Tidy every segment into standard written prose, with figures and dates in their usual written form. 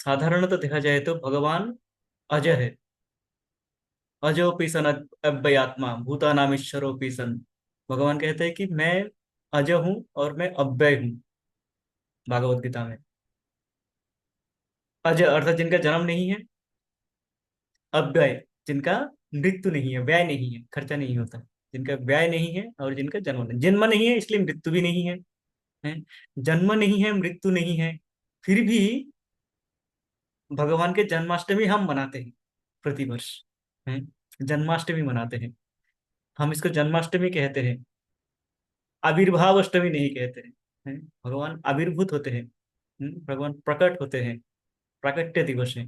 साधारणतः देखा जाए तो भगवान अजय है। अजोपि सन अव्ययात्मा भूतानामीश्वरोपि सन। भगवान कहते हैं कि मैं अजय हूँ और मैं अव्यय हूँ। भागवत गीता में अजय अर्थात जिनका जन्म नहीं है, अव्यय जिनका मृत्यु नहीं है, व्यय नहीं है, खर्चा नहीं होता, जिनका व्यय नहीं है और जिनका जन्म नहीं, जन्म नहीं है इसलिए मृत्यु भी नहीं है, है? जन्म नहीं है, मृत्यु नहीं है, फिर भी भगवान के जन्माष्टमी हम मनाते हैं प्रतिवर्ष, है? जन्माष्टमी मनाते हैं। हम इसको जन्माष्टमी कहते हैं, आविर्भाव अष्टमी नहीं कहते हैं, है? भगवान आविर्भूत होते हैं, भगवान प्रकट होते हैं, प्राकट्य दिवस है।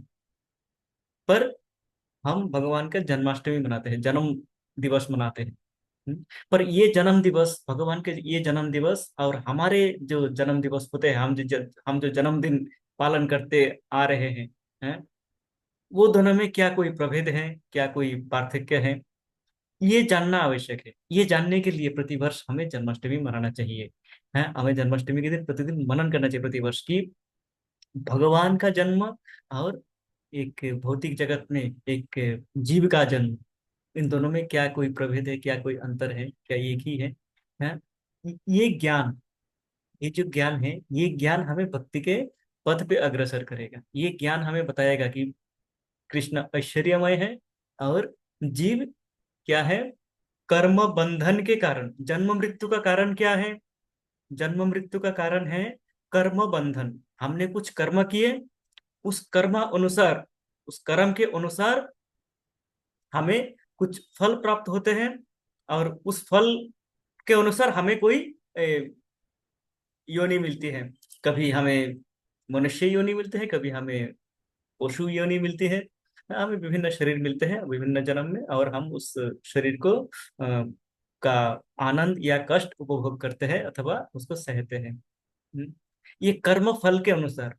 पर हम भगवान का जन्माष्टमी मनाते हैं, जन्म दिवस मनाते हैं। पर ये जन्म दिवस, भगवान के ये जन्म दिवस और हमारे जो जन्म दिवस होते हैं, हम जो जन्मदिन पालन करते आ रहे हैं, वो दोनों में क्या कोई प्रभेद है, क्या कोई पार्थक्य है, ये जानना आवश्यक है। ये जानने के लिए प्रतिवर्ष हमें जन्माष्टमी मनाना चाहिए, है? हमें जन्माष्टमी के दिन प्रतिदिन मनन करना चाहिए प्रतिवर्ष की भगवान का जन्म और एक भौतिक जगत में एक जीव का जन्म, इन दोनों में क्या कोई प्रभेद है, क्या कोई अंतर है, क्या एक ही है? ये ज्ञान, ये जो ज्ञान है, ये ज्ञान हमें भक्ति के पथ पे अग्रसर करेगा। ये ज्ञान हमें बताएगा कि कृष्ण ऐश्वर्यमय है और जीव क्या है, कर्म बंधन के कारण। जन्म मृत्यु का कारण क्या है? जन्म मृत्यु का कारण है कर्म बंधन। हमने कुछ कर्म किए, उस कर्म अनुसार, उस कर्म के अनुसार हमें कुछ फल प्राप्त होते हैं, और उस फल के अनुसार हमें कोई योनि मिलती है। कभी हमें मनुष्य योनि मिलते हैं, कभी हमें पशु योनि मिलती है। हमें विभिन्न शरीर मिलते हैं विभिन्न जन्म में, और हम उस शरीर को का आनंद या कष्ट उपभोग करते हैं अथवा उसको सहते हैं। ये कर्म फल के अनुसार,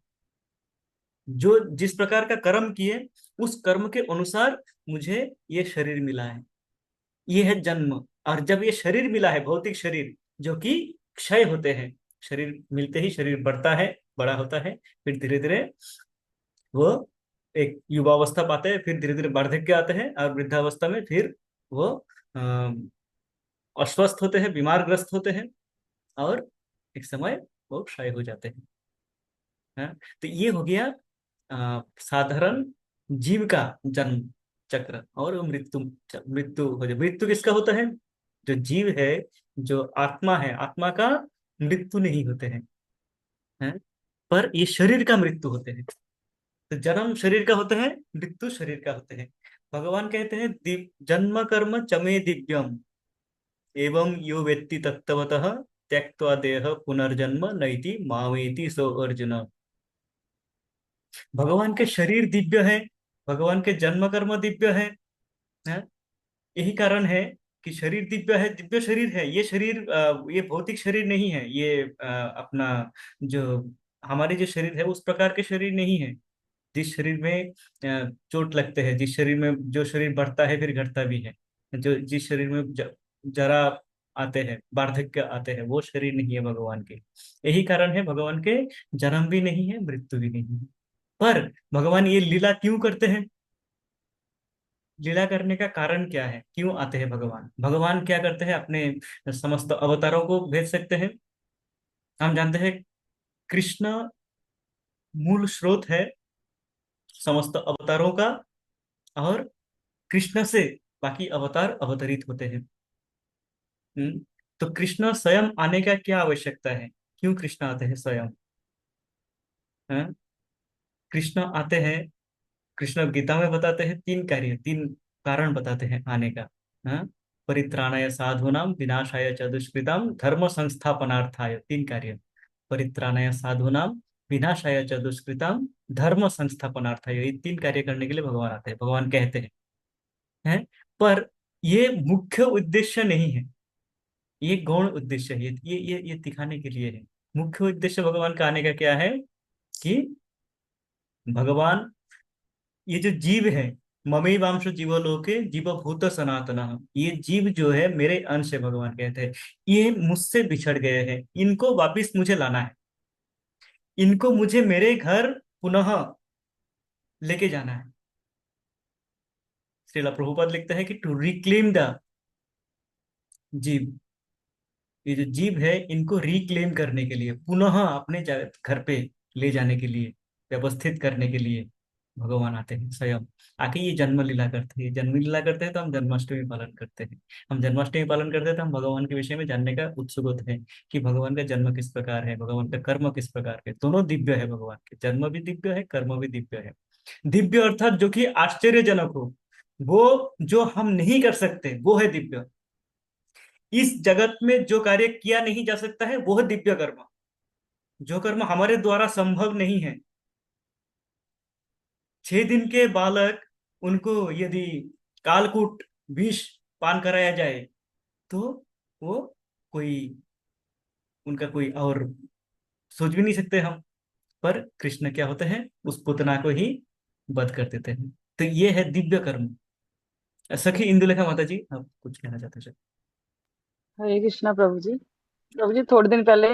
जो जिस प्रकार का कर्म किए उस कर्म के अनुसार मुझे ये शरीर मिला है, ये है जन्म। और जब ये शरीर मिला है, भौतिक शरीर जो कि क्षय होते हैं, शरीर मिलते ही शरीर बढ़ता है, बड़ा होता है, फिर धीरे धीरे वो एक युवावस्था पाते हैं, फिर धीरे धीरे वार्धक्य आते हैं, और वृद्धावस्था में फिर वो अ, अस्वस्थ होते हैं, बीमारग्रस्त होते हैं, और एक समय वो क्षय हो जाते हैं। हाँ? तो ये हो गया साधारण जीव का जन्म चक्र। और वो मृत्यु, मृत्यु हो जाए, मृत्यु किसका होता है? जो जीव है, जो आत्मा है, आत्मा का मृत्यु नहीं होते हैं? पर ये शरीर का मृत्यु होते हैं। तो जन्म शरीर का होता है, मृत्यु शरीर का होते हैं। भगवान कहते हैं जन्म कर्म चमे दिव्यम एवं यो वेत्ति तत्वतः त्यक्त्वा देह पुनर्जन्म नैति मामेति सो अर्जुन। भगवान के शरीर दिव्य है, भगवान के जन्म कर्म दिव्य है? यही कारण है कि शरीर दिव्य है, दिव्य शरीर है। ये शरीर ये भौतिक शरीर नहीं है, ये अपना जो हमारे जो शरीर है उस प्रकार के शरीर नहीं है। जिस शरीर में चोट लगते हैं, जिस शरीर में, जो शरीर बढ़ता है फिर घटता भी है, जो जिस शरीर में जरा आते हैं, वार्धक्य आते हैं, वो शरीर नहीं है भगवान के। यही कारण है भगवान के जन्म भी नहीं है, मृत्यु भी नहीं है। पर भगवान ये लीला क्यों करते हैं? लीला करने का कारण क्या है? क्यों आते हैं भगवान? भगवान क्या करते हैं? अपने समस्त अवतारों को भेज सकते हैं। हम जानते हैं कृष्ण मूल स्रोत है समस्त अवतारों का, और कृष्ण से बाकी अवतार अवतरित होते हैं। हम्म, तो कृष्ण स्वयं आने का क्या आवश्यकता है? क्यों कृष्ण आते हैं स्वयं? हैं? कृष्ण आते हैं, कृष्ण गीता में बताते हैं तीन कार्य, तीन कारण बताते हैं आने का। हाँ? परित्राणाय साधूनां विनाशाय च दुष्कृतां धर्म संस्थापनार्थाय, तीन कार्य। परित्राणाय साधूनां विनाशाय च दुष्कृतां धर्म संस्थापनार्थाय, ये तीन कार्य करने के लिए भगवान आते हैं, भगवान कहते हैं? पर ये मुख्य उद्देश्य नहीं है, ये गौण उद्देश्य है। ये दिखाने के लिए है। मुख्य उद्देश्य भगवान का आने का क्या है कि भगवान, ये जो जीव है, ममई वांश जीवलोके जीवभूत सनातन, ये जीव जो है मेरे अंश है, भगवान कहते हैं। ये मुझसे बिछड़ गए हैं, इनको वापिस मुझे लाना है, इनको मुझे मेरे घर पुनः लेके जाना है। श्रीला प्रभुपाद लिखते हैं कि टू रिक्लेम द जीव, ये जो जीव है इनको रिक्लेम करने के लिए, पुनः अपने घर पे ले जाने के लिए, व्यवस्थित करने के लिए भगवान आते हैं स्वयं। आके ये जन्म लीला करते हैं, जन्म लीला करते हैं तो हम जन्माष्टमी पालन करते हैं। हम जन्माष्टमी पालन करते हैं तो हम भगवान के विषय में जानने का उत्सुक होते हैं कि भगवान का जन्म किस प्रकार है, भगवान का कर्म किस प्रकार है। दोनों दिव्य है, भगवान के जन्म भी दिव्य है, कर्म भी दिव्य है। दिव्य अर्थात जो कि आश्चर्यजनक हो, वो जो हम नहीं कर सकते वो है दिव्य। इस जगत में जो कार्य किया नहीं जा सकता है वो है दिव्य कर्म। जो कर्म हमारे द्वारा संभव नहीं है, 6 दिन के बालक, उनको यदि कालकूट विष पान कराया जाए तो वो कोई, उनका कोई और सोच भी नहीं सकते हम। पर कृष्ण क्या होते हैं, उस पुतना को ही वध कर देते हैं। तो ये है दिव्य कर्म। सखी इंदुलेखा माता जी, आप कुछ कहना चाहते हैं? हरे कृष्णा प्रभु जी। प्रभु जी, थोड़े दिन पहले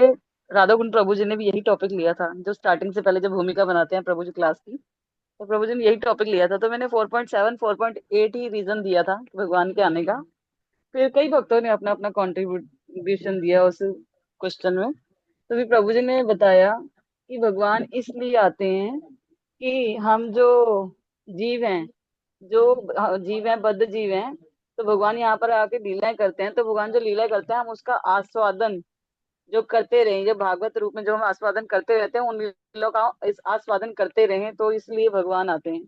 राधा कुंड प्रभु जी ने भी यही टॉपिक लिया था, जो स्टार्टिंग से पहले जब भूमिका बनाते हैं प्रभु जी क्लास की। तो प्रभु जी ने यही टॉपिक लिया था, तो मैंने 4.7 4.8 ही रीजन दिया था भगवान के आने का। फिर कई भक्तों ने अपना अपना कॉन्ट्रीब्यूशन दिया उस क्वेश्चन में। तो भी प्रभु जी ने बताया कि भगवान इसलिए आते हैं कि हम जो जीव हैं, जो जीव हैं, बद्ध जीव हैं, तो भगवान यहाँ पर आके लीलाएं करते हैं। तो भगवान जो लीलाएं करते हैं हम उसका आस्वादन जो करते रहें, जो भागवत रूप में जो हम आस्वादन करते रहते हैं, उन लीलाओं का इस आस्वादन करते रहें, तो इसलिए भगवान आते हैं।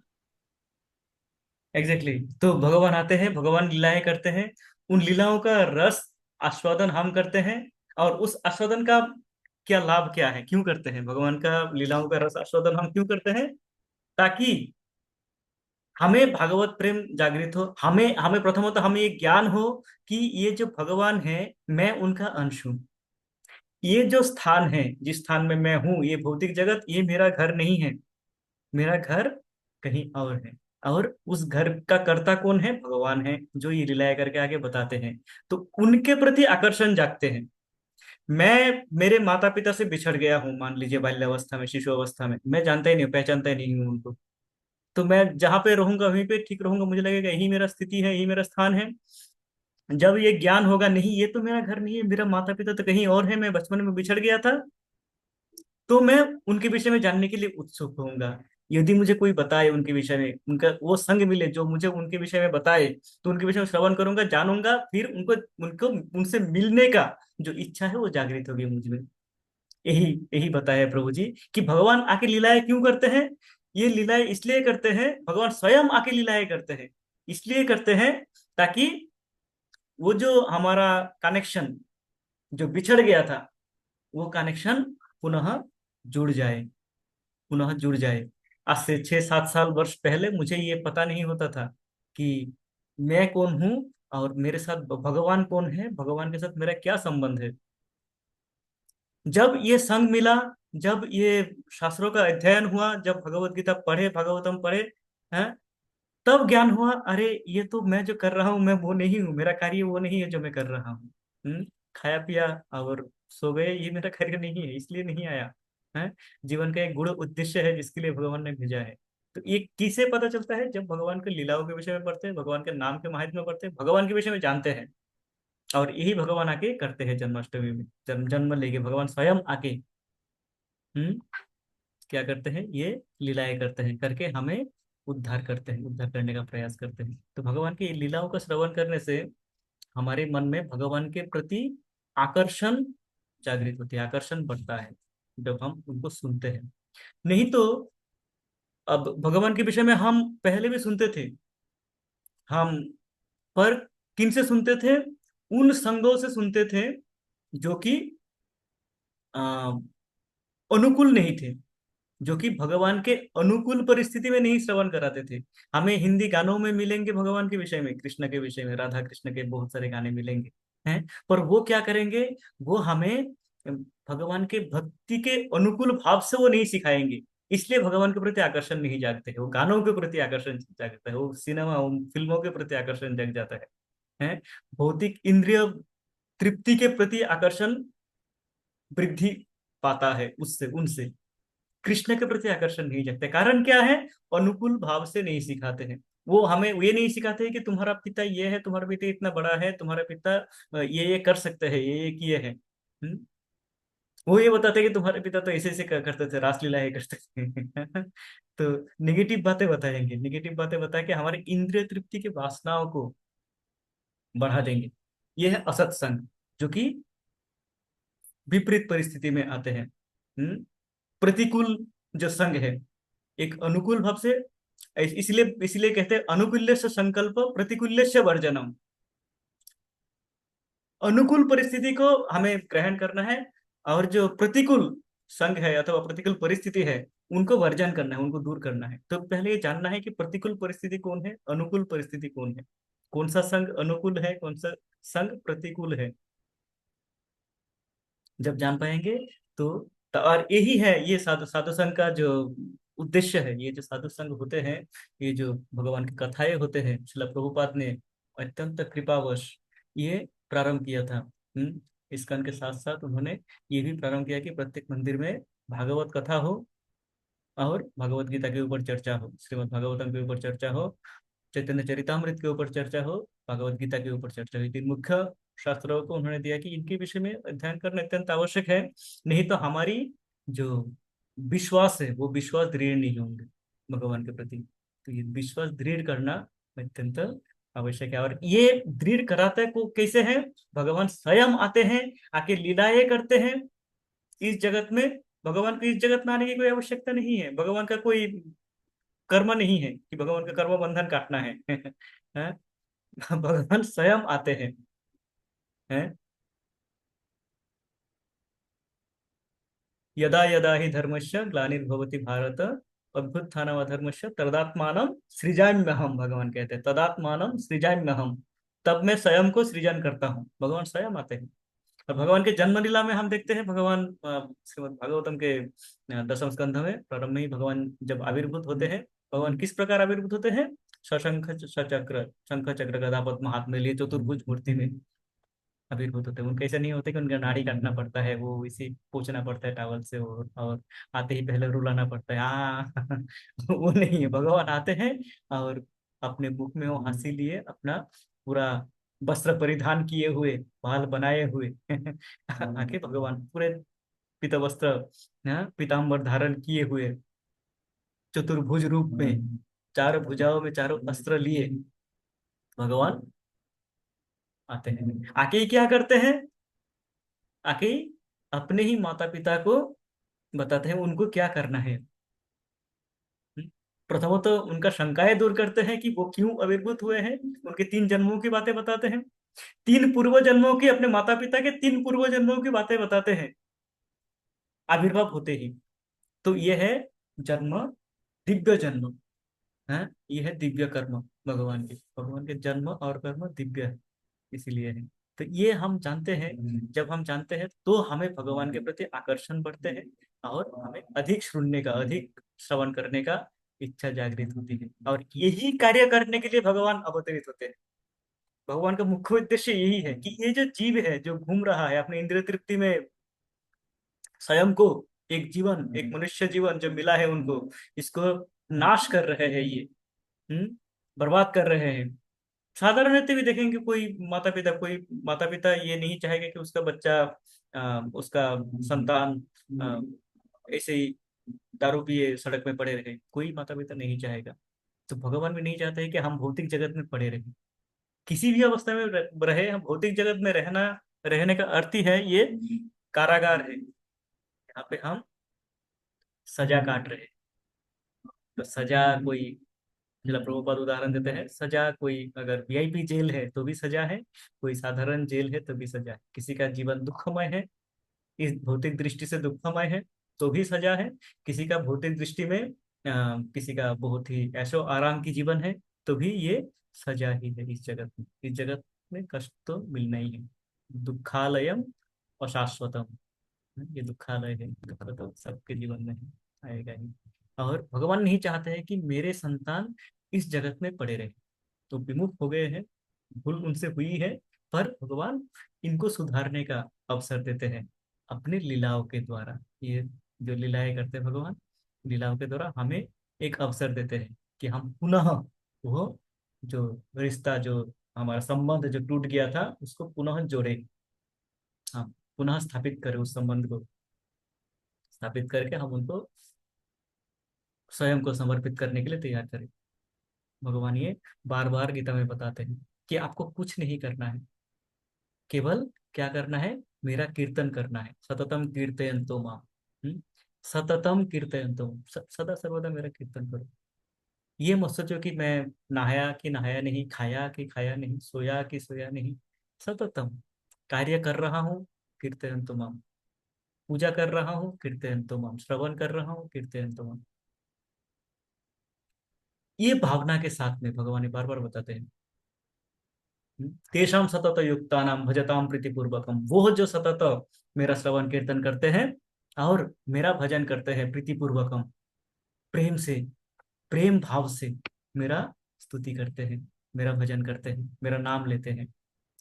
Exactly exactly। तो भगवान आते हैं, भगवान लीलाएं करते हैं, उन लीलाओं का रस आस्वादन हम करते हैं। और उस आस्वादन का क्या लाभ, क्या है, क्यों करते हैं भगवान का लीलाओं का रस आस्वादन हम क्यों करते हैं? ताकि हमें भागवत प्रेम जागृत हो, हमें हमें प्रथमतः हमें ये ज्ञान हो कि ये जो भगवान है, मैं उनका अंश हूँ। ये जो स्थान है, जिस स्थान में मैं हूँ, ये भौतिक जगत, ये मेरा घर नहीं है। मेरा घर कहीं और है। और उस घर का कर्ता कौन है? भगवान है, जो ये लीलाएं करके आगे बताते हैं। तो उनके प्रति आकर्षण जागते हैं। मैं मेरे माता पिता से बिछड़ गया हूँ, मान लीजिए बाल्यावस्था में, शिशु अवस्था में, मैं जानता ही नहीं हूँ, पहचानता ही नहीं हूँ उनको। तो मैं जहां पे रहूंगा वहीं पे ठीक रहूंगा, मुझे लगेगा यही मेरा स्थिति है, यही मेरा स्थान है। जब ये ज्ञान होगा, नहीं ये तो मेरा घर नहीं है, मेरा माता पिता तो कहीं और है, मैं बचपन में बिछड़ गया था, तो मैं उनके विषय में जानने के लिए उत्सुक होऊंगा। यदि मुझे कोई बताए उनके विषय में, उनका वो संग मिले जो मुझे उनके विषय में बताए, तो उनके विषय में श्रवण करूंगा, जानूंगा, फिर उनको उनको उनसे मिलने का जो इच्छा है वो जागृत होगी मुझ में। यही यही बताया प्रभु जी कि भगवान आके लीलाएं क्यों करते हैं। ये लीलाएं इसलिए करते हैं, भगवान स्वयं आके लीलाएं करते हैं, इसलिए करते हैं ताकि वो जो हमारा कनेक्शन जो बिछड़ गया था, वो कनेक्शन पुनः जुड़ जाए, पुनः जुड़ जाए। आज से 6 7 साल वर्ष पहले मुझे ये पता नहीं होता था कि मैं कौन हूँ और मेरे साथ भगवान कौन है, भगवान के साथ मेरा क्या संबंध है। जब ये संग मिला, जब ये शास्त्रों का अध्ययन हुआ, जब भगवत गीता पढ़े, भागवतम पढ़े, हैं, तब ज्ञान हुआ, अरे ये तो मैं जो कर रहा हूँ मैं वो नहीं हूँ, मेरा कार्य वो नहीं है जो मैं कर रहा हूँ। खाया पिया और सो गए, ये मेरा कार्य नहीं है, इसलिए नहीं आया है। जीवन का एक गुण उद्देश्य है जिसके लिए भगवान ने भेजा है। तो ये किसे पता चलता है? जब भगवान के लीलाओं के विषय में पढ़ते हैं, भगवान के नाम के महात्म्य में पढ़ते हैं, भगवान के विषय में जानते हैं। और यही भगवान आके करते हैं जन्माष्टमी में, जन्म लेके भगवान स्वयं आके हम्म क्या करते हैं, ये लीलाएं करते हैं, करके हमें उद्धार करते हैं, उद्धार करने का प्रयास करते हैं। तो भगवान की लीलाओं का श्रवण करने से हमारे मन में भगवान के प्रति आकर्षण जागृत होती है, आकर्षण बढ़ता है जब हम उनको सुनते हैं। नहीं तो अब भगवान के विषय में हम पहले भी सुनते थे हम, पर किन से सुनते थे? उन संगों से सुनते थे जो कि आ, अनुकूल नहीं थे, जो कि भगवान के अनुकूल परिस्थिति में नहीं श्रवण कराते थे। हमें हिंदी गानों में मिलेंगे भगवान के विषय में, कृष्ण के विषय में, राधा कृष्ण के बहुत सारे गाने मिलेंगे हैं। पर वो क्या करेंगे, वो हमें भगवान के भक्ति के अनुकूल भाव से वो नहीं सिखाएंगे। इसलिए भगवान के प्रति आकर्षण नहीं जागते है, वो गानों के प्रति आकर्षण जागता है, वो सिनेमा फिल्मों के प्रति आकर्षण जग जाता है। भौतिक इंद्रिय तृप्ति के प्रति आकर्षण वृद्धि पाता है उससे, उनसे। कृष्ण के प्रति आकर्षण नहीं जगते। कारण क्या है? अनुकूल भाव से नहीं सिखाते हैं। वो हमें ये नहीं सिखाते हैं कि तुम्हारा पिता ये है, तुम्हारा पिता इतना बड़ा है, तुम्हारा पिता ये कर सकते हैं, ये किए हैं। वो ये बताते हैं कि तुम्हारे पिता तो ऐसे ऐसे करते थे, रासलीला ये करते थे। तो निगेटिव बातें बताएंगे, निगेटिव बातें बता के हमारे इंद्रिय तृप्ति की वासनाओं को बढ़ा देंगे। ये है असत्संग, जो कि विपरीत परिस्थिति में आते हैं। प्रतिकूल जो संग है, एक अनुकूल भाव से, इसलिए इसलिए कहते हैं अनुकूल्य से संकल्प, प्रतिकूल्य से वर्जनम। अनुकूल परिस्थिति को हमें ग्रहण करना है, और जो प्रतिकूल संग है अथवा प्रतिकूल परिस्थिति है, उनको वर्जन करना है, उनको दूर करना है। तो पहले ये जानना है कि प्रतिकूल परिस्थिति कौन है, अनुकूल परिस्थिति कौन है, कौन सा संग अनुकूल है, कौन सा संग प्रतिकूल है। जब जान पाएंगे तो और यही है ये साधु साधु संघ का जो उद्देश्य है। ये जो साधु संघ होते हैं, ये जो भगवान की कथाएं होते हैं, श्रील प्रभुपाद ने अत्यंत कृपावश ये प्रारंभ किया था। इस्कॉन के साथ साथ उन्होंने ये भी प्रारंभ किया कि प्रत्येक मंदिर में भागवत कथा हो, और भगवत गीता के ऊपर चर्चा हो, श्रीमद् भागवतम के ऊपर चर्चा हो, चैतन्य चरितामृत के ऊपर चर्चा हो, भगवत गीता के ऊपर चर्चा हुई। तीन मुख्य शास्त्रों को उन्होंने दिया कि इनके विषय में अध्ययन करना अत्यंत आवश्यक है। नहीं तो हमारी जो विश्वास है वो विश्वास दृढ़ नहीं होंगे भगवान के प्रति। तो ये विश्वास दृढ़ करना अत्यंत आवश्यक है। और ये दृढ़ कराते को कैसे है? भगवान स्वयं आते हैं, आके लीलाएं करते हैं इस जगत में। भगवान को इस जगत में आने की कोई आवश्यकता नहीं है, भगवान का कोई कर्म नहीं है कि भगवान का कर्म बंधन काटना है। हैं? भगवान स्वयं आते हैं। हैं? यदा यदा ही धर्मस्य ग्लानिर्भवति भारत, अभ्युत्थानम अधर्मस्य तदात्मानं सृजाम्यहम। भगवान कहते हैं तदात्मानं सृजाम्यहम, तब मैं स्वयं को सृजन करता हूँ। भगवान स्वयं आते हैं। और भगवान के जन्म लीला में हम देखते हैं, भगवान श्रीमद् भागवतम के दसम स्कंध में प्रारंभ में ही भगवान जब आविर्भूत होते हैं, भगवान किस प्रकार आविर्भूत होते हैं? सशंख सचक्र, शंख चक्र गदा पद्म हाथ में लिए चतुर्भुज मूर्ति में आविर्भूत होते हैं। उनका ऐसा नहीं होता कि उनका नाड़ी काटना पड़ता है, वो इसी पोंछना पड़ता है टॉवल से, और आते ही पहले रुलाना पड़ता है। हाँ। वो नहीं है, भगवान आते हैं और अपने मुख में वो हंसी लिए, अपना पूरा वस्त्र परिधान किए हुए, बाल बनाए हुए, आके भगवान पूरे पीत वस्त्र, हाँ, पीताम्बर धारण किए हुए, चतुर्भुज रूप में, चारों भुजाओं में चारों अस्त्र लिए भगवान आते हैं। आके ही क्या करते हैं? आके ही अपने ही माता पिता को बताते हैं उनको क्या करना है। प्रथमतः तो उनका शंकाएं दूर करते हैं कि वो क्यों आविर्भूत हुए हैं, उनके तीन जन्मों की बातें बताते हैं, तीन पूर्व जन्मों की, अपने माता पिता के तीन पूर्व जन्मों की बातें बताते हैं आविर्भाव होते ही। तो ये है जन्म, दिव्य जन्म है। ये है दिव्य कर्म भगवान के, भगवान के जन्म और कर्म दिव्य है, इसीलिए है। तो ये हम जानते हैं। जब हम जानते हैं तो हमें भगवान के प्रति आकर्षण बढ़ते हैं, और हमें अधिक सुनने का, अधिक श्रवण करने का इच्छा जागृत होती है। और यही कार्य करने के लिए भगवान अवतरित होते हैं। भगवान का मुख्य उद्देश्य यही है कि ये जो जीव है जो घूम रहा है अपने इंद्रिय तृप्ति में, स्वयं को, एक जीवन, एक मनुष्य जीवन जो मिला है उनको, इसको नाश कर रहे हैं ये। बर्बाद कर रहे हैं। साधारण रहते भी देखेंगे, कोई माता पिता ये नहीं चाहेगा कि उसका बच्चा, उसका संतान ऐसे ही दारू पिए सड़क में पड़े रहे। कोई माता पिता नहीं चाहेगा। तो भगवान भी नहीं चाहते हैं कि हम भौतिक जगत में पड़े रहे, किसी भी अवस्था में रहे। हम भौतिक जगत में रहना, रहने का अर्थ ही है ये कारागार है, यहाँ पे हम सजा काट रहे हैं। तो सजा कोई, जिला प्रभुपाद उदाहरण देते हैं, सजा कोई अगर वीआईपी जेल है तो भी सजा है, कोई साधारण जेल है तो भी सजा है। किसी का जीवन दुखमय है, इस भौतिक दृष्टि से दुखमय है, तो भी सजा है। किसी का भौतिक दृष्टि में किसी का बहुत ही ऐशो आराम की जीवन है, तो भी ये सजा ही है। इस जगत में, इस जगत में कष्ट तो मिलना ही है। दुखालयम अशाश्वतम, ये दुखालय है, दुख तो सबके जीवन में है, आएगा ही। और भगवान नहीं चाहते हैं कि मेरे संतान इस जगत में पड़े रहे। तो विमुख हो गए हैं, भूल उनसे हुई है, पर भगवान इनको सुधारने का अवसर देते हैं अपने लीलाओं के द्वारा। ये जो लीलाएं करते हैं भगवान, लीलाओं के द्वारा हमें एक अवसर देते हैं कि हम पुनः वो जो रिश्ता, जो हमारा संबंध जो टूट गया था, उसको पुनः जोड़े, हम पुनः स्थापित करें, उस संबंध को स्थापित करके हम उनको स्वयं को समर्पित करने के लिए तैयार करें। भगवान ये बार बार गीता में बताते हैं कि आपको कुछ नहीं करना है, केवल क्या करना है, मेरा कीर्तन करना है। सततम कीर्तयन्तो माम। सततम कीर्तयन्तो माम। सदा सर्वदा मेरा कीर्तन करो। ये मत सोचो कि मैं नहाया कि नहाया नहीं, खाया कि खाया नहीं, सोया कि सोया नहीं। सततम कार्य कर रहा हूँ, कीर्तयन्तो माम। पूजा कर रहा हूँ, कीर्तयन्तो माम। श्रवण कर रहा हूँ, कीर्तयन्तो माम। ये भावना के साथ में भगवान बार बार बताते हैं। तेषाम सतत युक्तानाम भजताम प्रीतिपूर्वकम। वो जो सतत मेरा श्रवण कीर्तन करते हैं और मेरा भजन करते हैं प्रीतिपूर्वकम, प्रेम से, प्रेम भाव से मेरा स्तुति करते हैं, मेरा भजन करते हैं, मेरा नाम लेते हैं।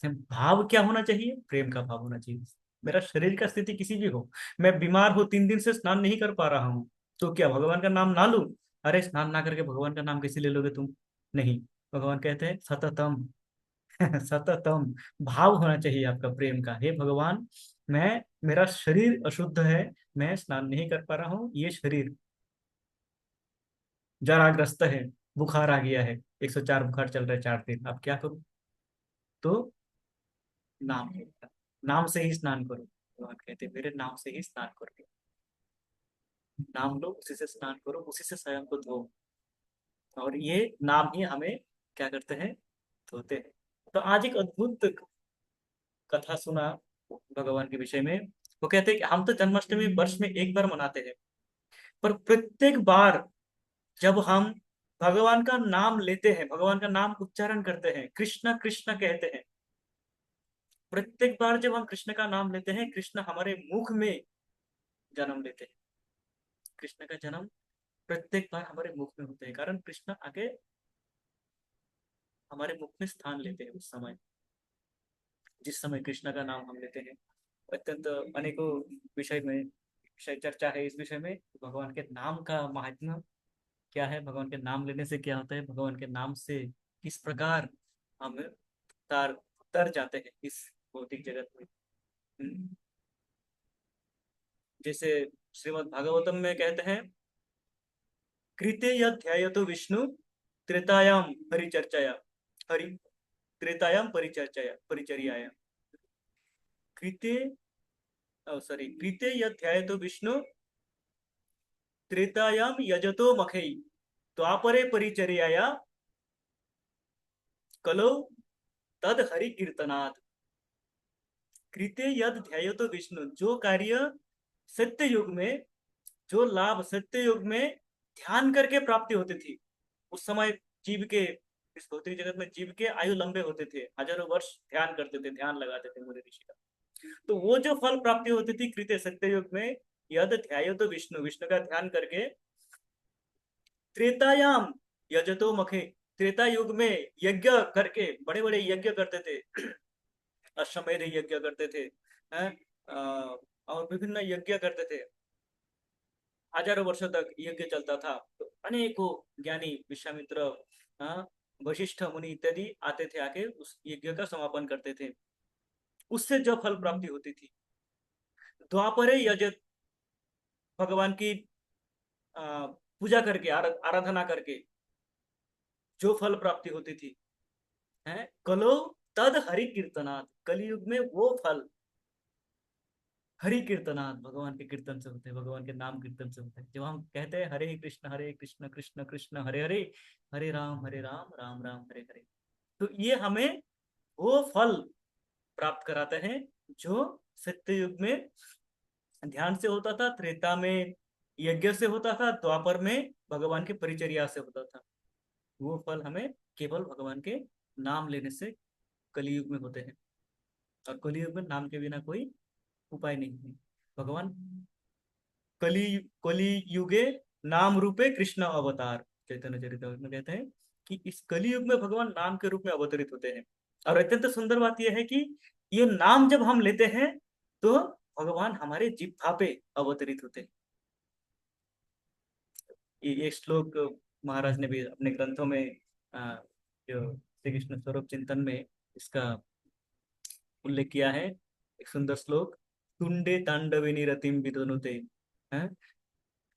भाव क्या होना चाहिए? प्रेम का भाव होना चाहिए। मेरा शरीर का स्थिति किसी भी हो, मैं बीमार हो, 3 दिन से स्नान नहीं कर पा रहा हूँ, तो क्या भगवान का नाम ना लूं? अरे स्नान ना करके भगवान का नाम कैसे ले लोगे तुम? नहीं, भगवान कहते हैं सततम। सततम भाव होना चाहिए आपका प्रेम का। हे भगवान, मैं, मेरा शरीर अशुद्ध है, मैं स्नान नहीं कर पा रहा हूँ, ये शरीर जराग्रस्त है, बुखार आ गया है, 104 बुखार चल रहा है 4 दिन, अब क्या करूं? तो नाम लेना, नाम से ही स्नान करो। भगवान कहते हैं मेरे नाम से ही स्नान करो। नाम लो, उसी से स्नान करो, उसी से स्वयं को धो। और ये नाम ही हमें क्या करते हैं? धोते हैं। तो आज एक अद्भुत कथा सुना भगवान के विषय में। वो कहते हैं कि हम तो जन्माष्टमी वर्ष में एक बार मनाते हैं, पर प्रत्येक बार जब हम भगवान का नाम लेते हैं, भगवान का नाम उच्चारण करते हैं, कृष्ण कृष्ण कहते हैं, प्रत्येक बार जब हम कृष्ण का नाम लेते हैं, कृष्ण हमारे मुख में जन्म लेते हैं। कृष्ण का जन्म प्रत्येक बार हमारे मुख में होते हैं, कारण कृष्ण आगे हमारे मुख में स्थान लेते हैं। उस समय, जिस समय कृष्ण का नाम हम लेते हैं, अत्यंत अनेकों विषय में विषय चर्चा है इस विषय में। भगवान के नाम का महात्म्य क्या है, भगवान के नाम लेने से क्या होता है, भगवान के नाम से किस प्रकार हम तार तर जाते हैं इस भौतिक जगत में। हम्म, जैसे श्रीमद् भागवतम में कहते हैं, कृते यध्यायतो विष्णु त्रेतायाम परिचर्चाया, हरि त्रेतायाम परिचर्चाया परिचर्याया। कृते, सॉरी, कृते यध्यायतो विष्णु त्रेतायाम यजतो मखै, द्वापरे परिचर्याया, कलौ तद हरि कीर्तनात्। कृते यद ध्यायतो विष्णु, जो कार्य सत्य युग में, जो लाभ सत्य युग में ध्यान करके प्राप्ति होती थी। उस समय जीव के, इस भौतिक जगत में जीव के आयु लंबे होते थे, हजारों वर्ष ध्यान करते थे, ध्यान लगाते थे मुनि ऋषि का। तो वो जो फल प्राप्ति होती थी कृत्य सत्य युग में, यद ध्यायो तो विष्णु, विष्णु का ध्यान करके, त्रेतायाम यजतो मखे, त्रेता युग में यज्ञ करके, बड़े बड़े यज्ञ करते थे, अश्वमेध यज्ञ करते थे, हैं, और विभिन्न यज्ञ करते थे, हजारों वर्षों तक यज्ञ चलता था। तो अनेकों ज्ञानी विश्वामित्र, हाँ, वशिष्ठ मुनि इत्यादि आते थे, आके उस यज्ञ का समापन करते थे। उससे जो फल प्राप्ति होती थी, द्वापरे यज, भगवान की पूजा करके, आराधना करके जो फल प्राप्ति होती थी, है, कलो तद हरि कीर्तनाथ, कलयुग में वो फल हरि कीर्तनाथ, भगवान के कीर्तन से होते हैं, भगवान के नाम कीर्तन से होते हैं। जब हम कहते हैं हरे कृष्ण कृष्ण कृष्ण हरे हरे, हरे राम राम राम हरे हरे, तो ये हमें वो फल प्राप्त कराते हैं जो सत्य युग में ध्यान से होता था, त्रेता में यज्ञ से होता था, द्वापर में भगवान के परिचर्या से होता था। वो फल हमें केवल भगवान के नाम लेने से कलयुग में होते हैं। और कलयुग में नाम के बिना कोई उपाय नहीं है। भगवान कली कली युगे नाम रूपे कृष्ण अवतार, चैतन्य चरितामृत में कहते हैं कि इस कलयुग में भगवान नाम के रूप में अवतरित होते हैं। और अत्यंत सुंदर बात यह है कि ये नाम जब हम लेते हैं, तो भगवान हमारे जिह्वा पे अवतरित होते हैं। ये श्लोक महाराज ने भी अपने ग्रंथों में जो श्री कृष्ण स्वरूप चिंतन में इसका उल्लेख किया है। एक सुंदर श्लोक, तुंडे तांडविनी रतिम विदनुते। हैं?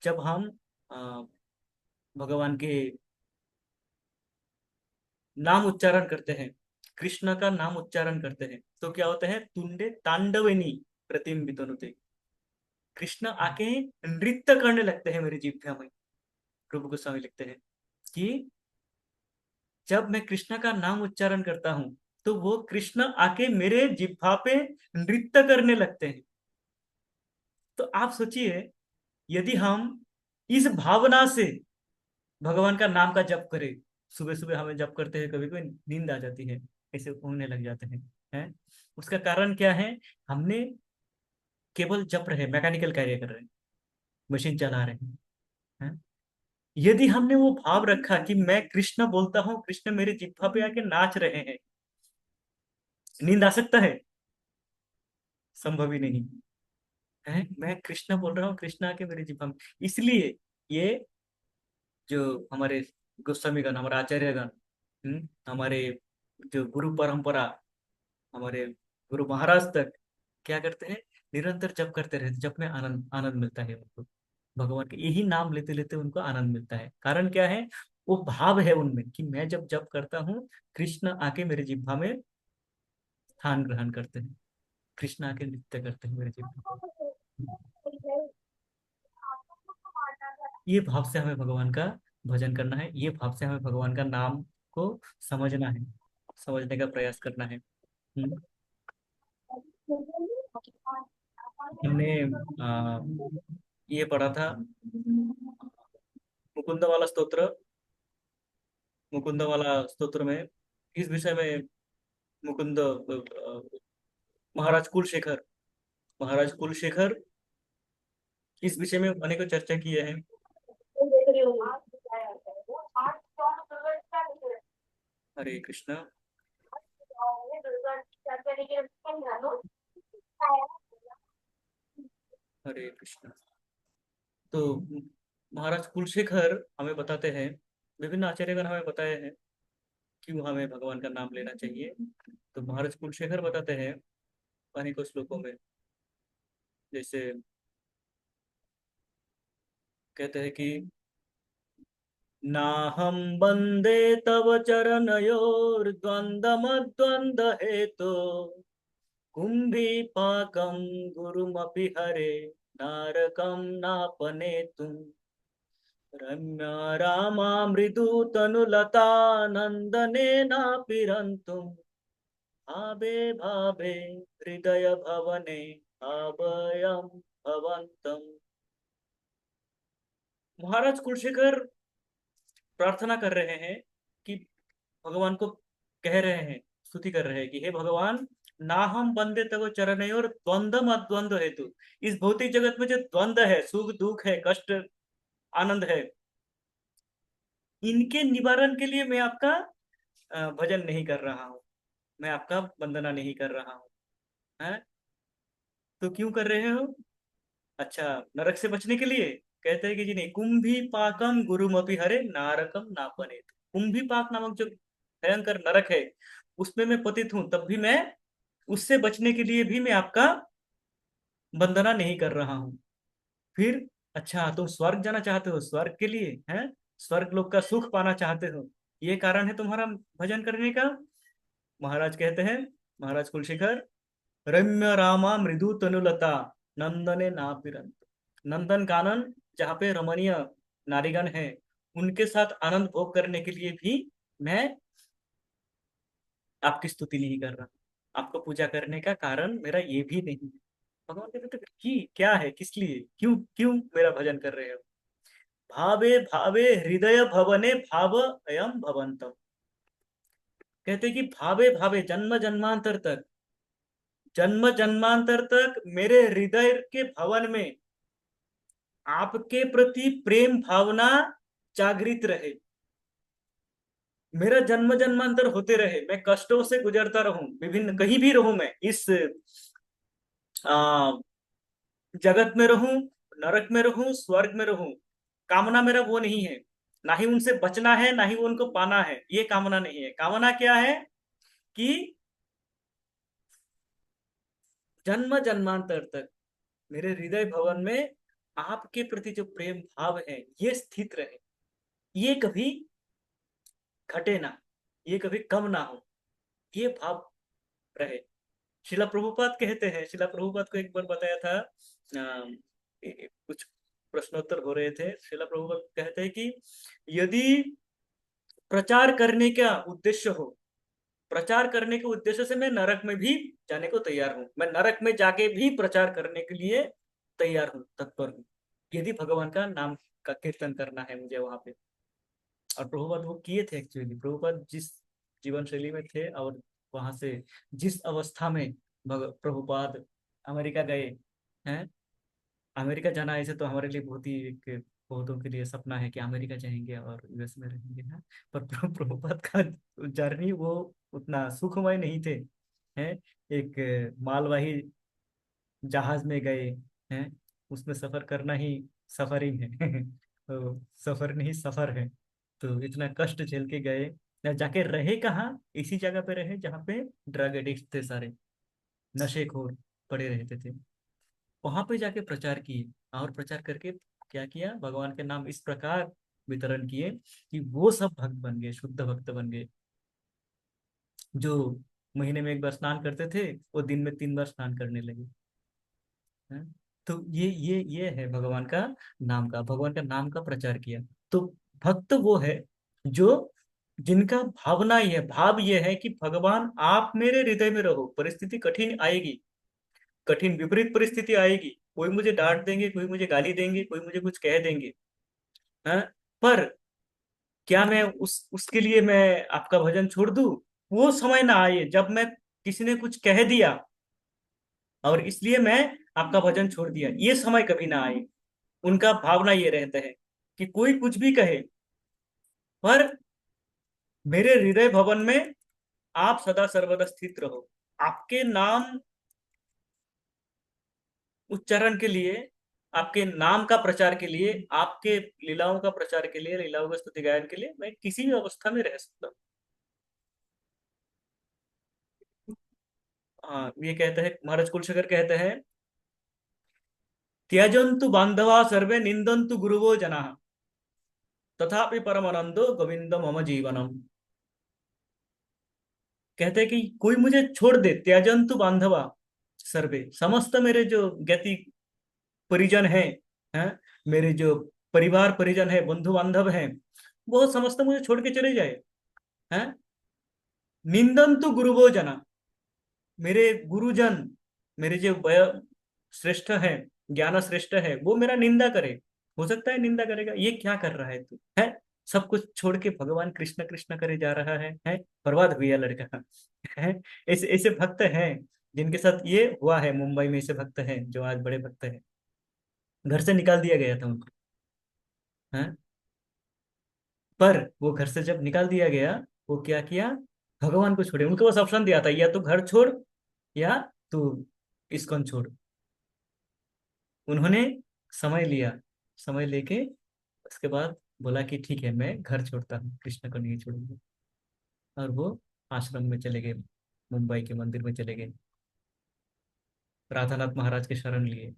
जब हम अ, भगवान के नाम उच्चारण करते हैं, कृष्ण का नाम उच्चारण करते हैं, तो क्या होता है, तुंडे तांडविनी प्रतिम विदनुते। कृष्ण आके नृत्य करने लगते हैं मेरी जिह्वा में। प्रभु गोस्वामी लिखते हैं कि जब मैं कृष्ण का नाम उच्चारण करता हूं, तो वो कृष्ण आके मेरे जिह्वा पे नृत्य करने लगते हैं। तो आप सोचिए, यदि हम इस भावना से भगवान का नाम का जप करें, सुबह सुबह हमें जप करते हैं, कभी कभी नींद आ जाती है, ऐसे घूमने लग जाते हैं। उसका कारण क्या है? हमने केवल जप रहे, मैकेनिकल कार्य कर रहे हैं, मशीन चला रहे हैं। यदि हमने वो भाव रखा कि मैं कृष्ण बोलता हूँ, कृष्ण मेरे जिह्वा पे आके नाच रहे हैं, नींद आ सकता है? संभव ही नहीं है। मैं कृष्ण बोल रहा हूँ, कृष्ण आके मेरे जिह्वा में। इसलिए ये जो हमारे गोस्वामीगण, हमारे आचार्यगण, हमारे जो गुरु परंपरा, हमारे गुरु महाराज तक क्या करते हैं, निरंतर जप करते रहते, जप में आनंद आनंद मिलता है उनको। भगवान के यही नाम लेते लेते उनको आनंद मिलता है। कारण क्या है? वो भाव है उनमें कि मैं जब जप करता हूँ, कृष्ण आके मेरे जिह्वा में स्थान ग्रहण करते हैं, कृष्ण आके नृत्य करते हैं मेरे जिह्वा पे। ये भाव से हमें भगवान का भजन करना है, ये भाव से हमें भगवान का नाम को समझना है, समझने का प्रयास करना है। हम्म। हमने ये पढ़ा था, मुकुंद वाला स्तोत्र, मुकुंद वाला स्तोत्र में इस विषय में मुकुंद महाराज कुलशेखर, महाराज कुलशेखर इस विषय में अनेकों चर्चा किए हैं। हरे कृष्णा। हरे कृष्णा। तो महाराज कुलशेखर हमें बताते हैं, विभिन्न आचार्यगण हमें बताए हैं क्यों हमें भगवान का नाम लेना चाहिए। तो महाराज कुलशेखर बताते हैं अनेकों श्लोकों में, जैसे कहते हैं कि नाहं वन्दे तव चरणयोर्द्वन्द्वमद्वन्द्व हेतो कुम्भीपाकं गुरुमपि हरे नारकं नापनेतुम् रम्या रामा मृदुतनुलता नन्दनेनापि रन्तुम् भावे भावे हृदय भवने भावयं भवन्तम्। महाराज कुलशेखर प्रार्थना कर रहे हैं कि भगवान को कह रहे हैं, स्तुति कर रहे हैं कि हे भगवान, ना हम बंदे तब चरण और द्वंद्व अद्वंद्व हेतु, इस भौतिक जगत में जो द्वंद्व है, सुख दुख है, कष्ट आनंद है, इनके निवारण के लिए मैं आपका भजन नहीं कर रहा हूँ, मैं आपका वंदना नहीं कर रहा हूँ। हैं? तो क्यों कर रहे हो? अच्छा, नरक से बचने के लिए? कहते हैं कि जी नहीं, कुंभी पाकम गुरुमपि हरे नारकम नापने। कुंभी पाक नामक जो भयंकर नरक है, उसमें मैं पतित हूं, तब भी मैं उससे बचने के लिए भी मैं आपका वंदना नहीं कर रहा हूँ। फिर अच्छा, तुम स्वर्ग जाना चाहते हो, स्वर्ग के लिए हैं, स्वर्ग लोक का सुख पाना चाहते हो, ये कारण है तुम्हारा भजन करने का? महाराज कहते हैं, महाराज कुलशेखर, रम्य रामा मृदु तनुलता नंदने ना पिरंत। नंदन कानन, जहाँ पे रमणीय नारीगण है, उनके साथ आनंद भोग करने के लिए भी मैं आपकी स्तुति नहीं कर रहा, आपको पूजा करने का कारण मेरा ये भी नहीं है। भगवान कहते थे कि क्या है, किस लिए, क्यों क्यों मेरा भजन कर रहे हो? भावे भावे हृदय भवने भाव अयम भवंतम। कहते कि भावे भावे, जन्म जन्मांतर तक, जन्म जन्मांतर तक मेरे हृदय के भवन में आपके प्रति प्रेम भावना जागृत रहे, मेरा जन्म जन्मांतर होते रहे, मैं कष्टों से गुजरता रहूं, विभिन्न कहीं भी रहूं, मैं इस आ, जगत में रहूं, नरक में रहूं, स्वर्ग में रहूं, कामना मेरा वो नहीं है, ना ही उनसे बचना है, ना ही उनको पाना है, ये कामना नहीं है। कामना क्या है कि जन्म जन्मांतर तक मेरे हृदय भवन में आपके प्रति जो प्रेम भाव है ये स्थित रहे, ये कभी घटे ना, ये कभी कम ना हो, ये भाव रहे। शिला प्रभुपाद कहते हैं, शिला प्रभुपाद को एक बार बताया था, कुछ प्रश्नोत्तर हो रहे थे, शिला प्रभुपाद कहते हैं कि यदि प्रचार करने का उद्देश्य हो, प्रचार करने के उद्देश्य से मैं नरक में भी जाने को तैयार हूं, मैं नरक में जाके भी प्रचार करने के लिए तैयार हूं, तत्पर हूं, यदि भगवान का नाम का कीर्तन करना है मुझे वहां पे। और प्रभुपाद वो किए थे, एक्चुअली प्रभुपाद जिस जीवन शैली में थे और वहां से जिस अवस्था में प्रभुपाद अमेरिका गए हैं। अमेरिका जाना ऐसे तो हमारे लिए बहुत ही एक, बहुतों के लिए सपना है कि अमेरिका जाएंगे और यूएस में रहेंगे ना, पर प्रभुपाद का जर्नी वो उतना सुखमय नहीं थे हैं। एक मालवाही जहाज में गए हैं, उसमें सफर करना ही सफरिंग है तो सफर नहीं सफर है। तो इतना कष्ट झेल के गए, या जाके रहे कहाँ, इसी जगह पे रहे जहाँ पे ड्रग एडिक्ट थे सारे, नशेखोर पड़े रहते थे, वहां पे जाके प्रचार किए। और प्रचार करके क्या किया, भगवान के नाम इस प्रकार वितरण किए कि वो सब भक्त बन गए, शुद्ध भक्त बन गए। जो महीने में एक बार स्नान करते थे, वो दिन में 3 बार स्नान करने लगे हैं? तो ये है भगवान का नाम का, भगवान का नाम का प्रचार किया। तो भक्त वो है जो, जिनका भावना ये है, भाव ये है कि भगवान आप मेरे हृदय में रहो। परिस्थिति कठिन आएगी, कठिन विपरीत परिस्थिति आएगी, कोई मुझे डांट देंगे, कोई मुझे गाली देंगे, कोई मुझे कुछ कह देंगे, हाँ, पर क्या मैं उसके लिए मैं आपका भजन छोड़ दूं? वो समय ना आए जब मैं, किसी ने कुछ कह दिया और इसलिए मैं आपका भजन छोड़ दिया, ये समय कभी ना आए। उनका भावना ये रहता है कि कोई कुछ भी कहे, पर मेरे हृदय भवन में आप सदा सर्वदा स्थित रहो। आपके नाम उच्चारण के लिए, आपके नाम का प्रचार के लिए, आपके लीलाओं का प्रचार के लिए, लीलाओं का स्तुति गायन के लिए मैं किसी भी अवस्था में रह सकता हूँ। हाँ, ये कहते हैं महाराज कुलशेखर कहते हैं, त्यजन्तु बांधवा सर्वे निंदन्तु गुरुवो जनाः, तथापि परमानंदो गोविंद मम जीवनम। कहते हैं कि कोई मुझे छोड़ दे, त्यजन्तु बांधवा सर्वे, समस्त मेरे जो ज्ञाति परिजन हैं, मेरे जो परिवार परिजन है, बंधु बांधव हैं, वो समस्त मुझे छोड़ के चले जाए हैं। निंदन्तु गुरुवो जना, मेरे गुरुजन, मेरे जो श्रेष्ठ है, ज्ञान श्रेष्ठ है, वो मेरा निंदा करे। हो सकता है निंदा करेगा, ये क्या कर रहा है तू है, सब कुछ छोड़ के भगवान कृष्ण कृष्ण करे जा रहा है, बर्बाद हुआ लड़का है। ऐसे ऐसे भक्त हैं जिनके साथ ये हुआ है, मुंबई में ऐसे भक्त हैं जो आज बड़े भक्त हैं, घर से निकाल दिया गया था उनको है। पर वो घर से जब निकाल दिया गया, वो क्या किया, भगवान को छोड़े, उनको बस ऑप्शन दिया था, या तो घर छोड़ या तू इस्कॉन छोड़। उन्होंने समय लिया, समय लेके उसके बाद बोला कि ठीक है मैं घर छोड़ता हूँ, कृष्ण को नहीं छोड़ूंगा। और वो आश्रम में चले गए, मुंबई के मंदिर में चले गए, राधानाथ महाराज के शरण लिए।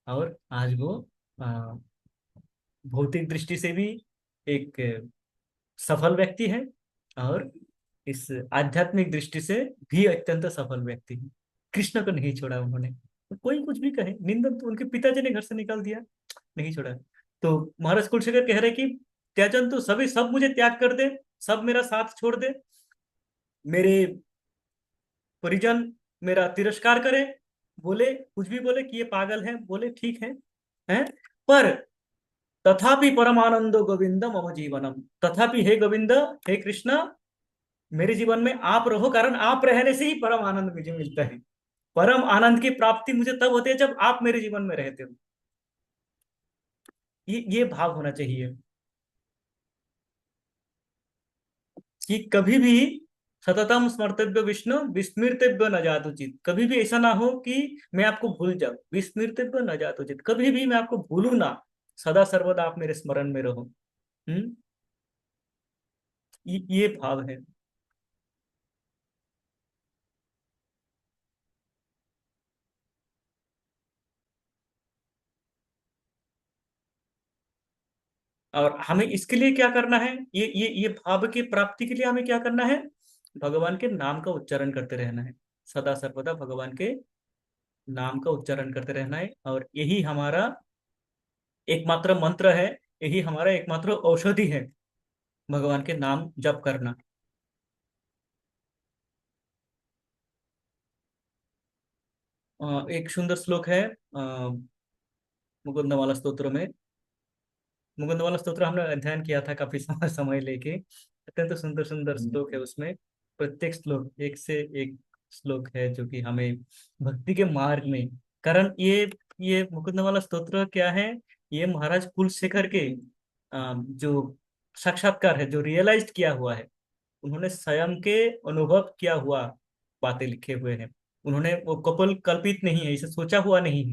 और आज वो आ, भौतिक दृष्टि से भी एक सफल व्यक्ति है, और इस आध्यात्मिक दृष्टि से भी अत्यंत सफल व्यक्ति है। कृष्ण को नहीं छोड़ा उन्होंने, तो कोई कुछ भी कहे, निंदन तो उनके पिताजी ने घर से निकाल दिया, नहीं छोड़ा। तो महाराज कुलशेखर कह रहे कि त्याजन तो सभी, सब मुझे त्याग कर दे, सब मेरा साथ छोड़ दे, मेरे परिजन मेरा तिरस्कार करे, बोले कुछ भी बोले कि ये पागल है, बोले ठीक है, पर तथापि परमानंदो गोविंद मम जीवनम, तथापि हे गोविंद, हे कृष्ण, मेरे जीवन में आप रहो, कारण आप रहने से ही परम आनंद मुझे मिलता है। परम आनंद की प्राप्ति मुझे तब होती है जब आप मेरे जीवन में रहते हो। ये भाव होना चाहिए कि कभी भी सततम स्मर्तव्य विष्णु विस्मृतव्य न जातु चित, कभी भी ऐसा ना हो कि मैं आपको भूल जाऊं, विस्मृतव्य न जातु चित, कभी भी मैं आपको भूलू ना, सदा सर्वदा आप मेरे स्मरण में रहो। ये भाव है। और हमें इसके लिए क्या करना है, ये भाव की प्राप्ति के लिए हमें क्या करना है? भगवान के नाम का उच्चारण करते रहना है। सदा सर्वदा भगवान के नाम का उच्चारण करते रहना है, और यही हमारा एकमात्र मंत्र है। यही हमारा एकमात्र औषधि है, भगवान के नाम जप करना। एक सुंदर श्लोक है मुकुंदमाला स्तोत्र में। मुकुंदमाला स्तोत्र हमने अध्ययन किया था काफी समय लेके। अत्यंत सुंदर सुंदर श्लोक है उसमें। प्रत्येक श्लोक एक से एक श्लोक है जो कि हमें भक्ति के मार्ग में, कारण ये मुकुंदमाला स्तोत्र क्या है? ये महाराज कुलशेखर के जो साक्षात्कार है, जो रियलाइज किया हुआ है, उन्होंने स्वयं के अनुभव किया हुआ बातें लिखे हुए हैं। उन्होंने वो कपल कल्पित नहीं है, इसे सोचा हुआ नहीं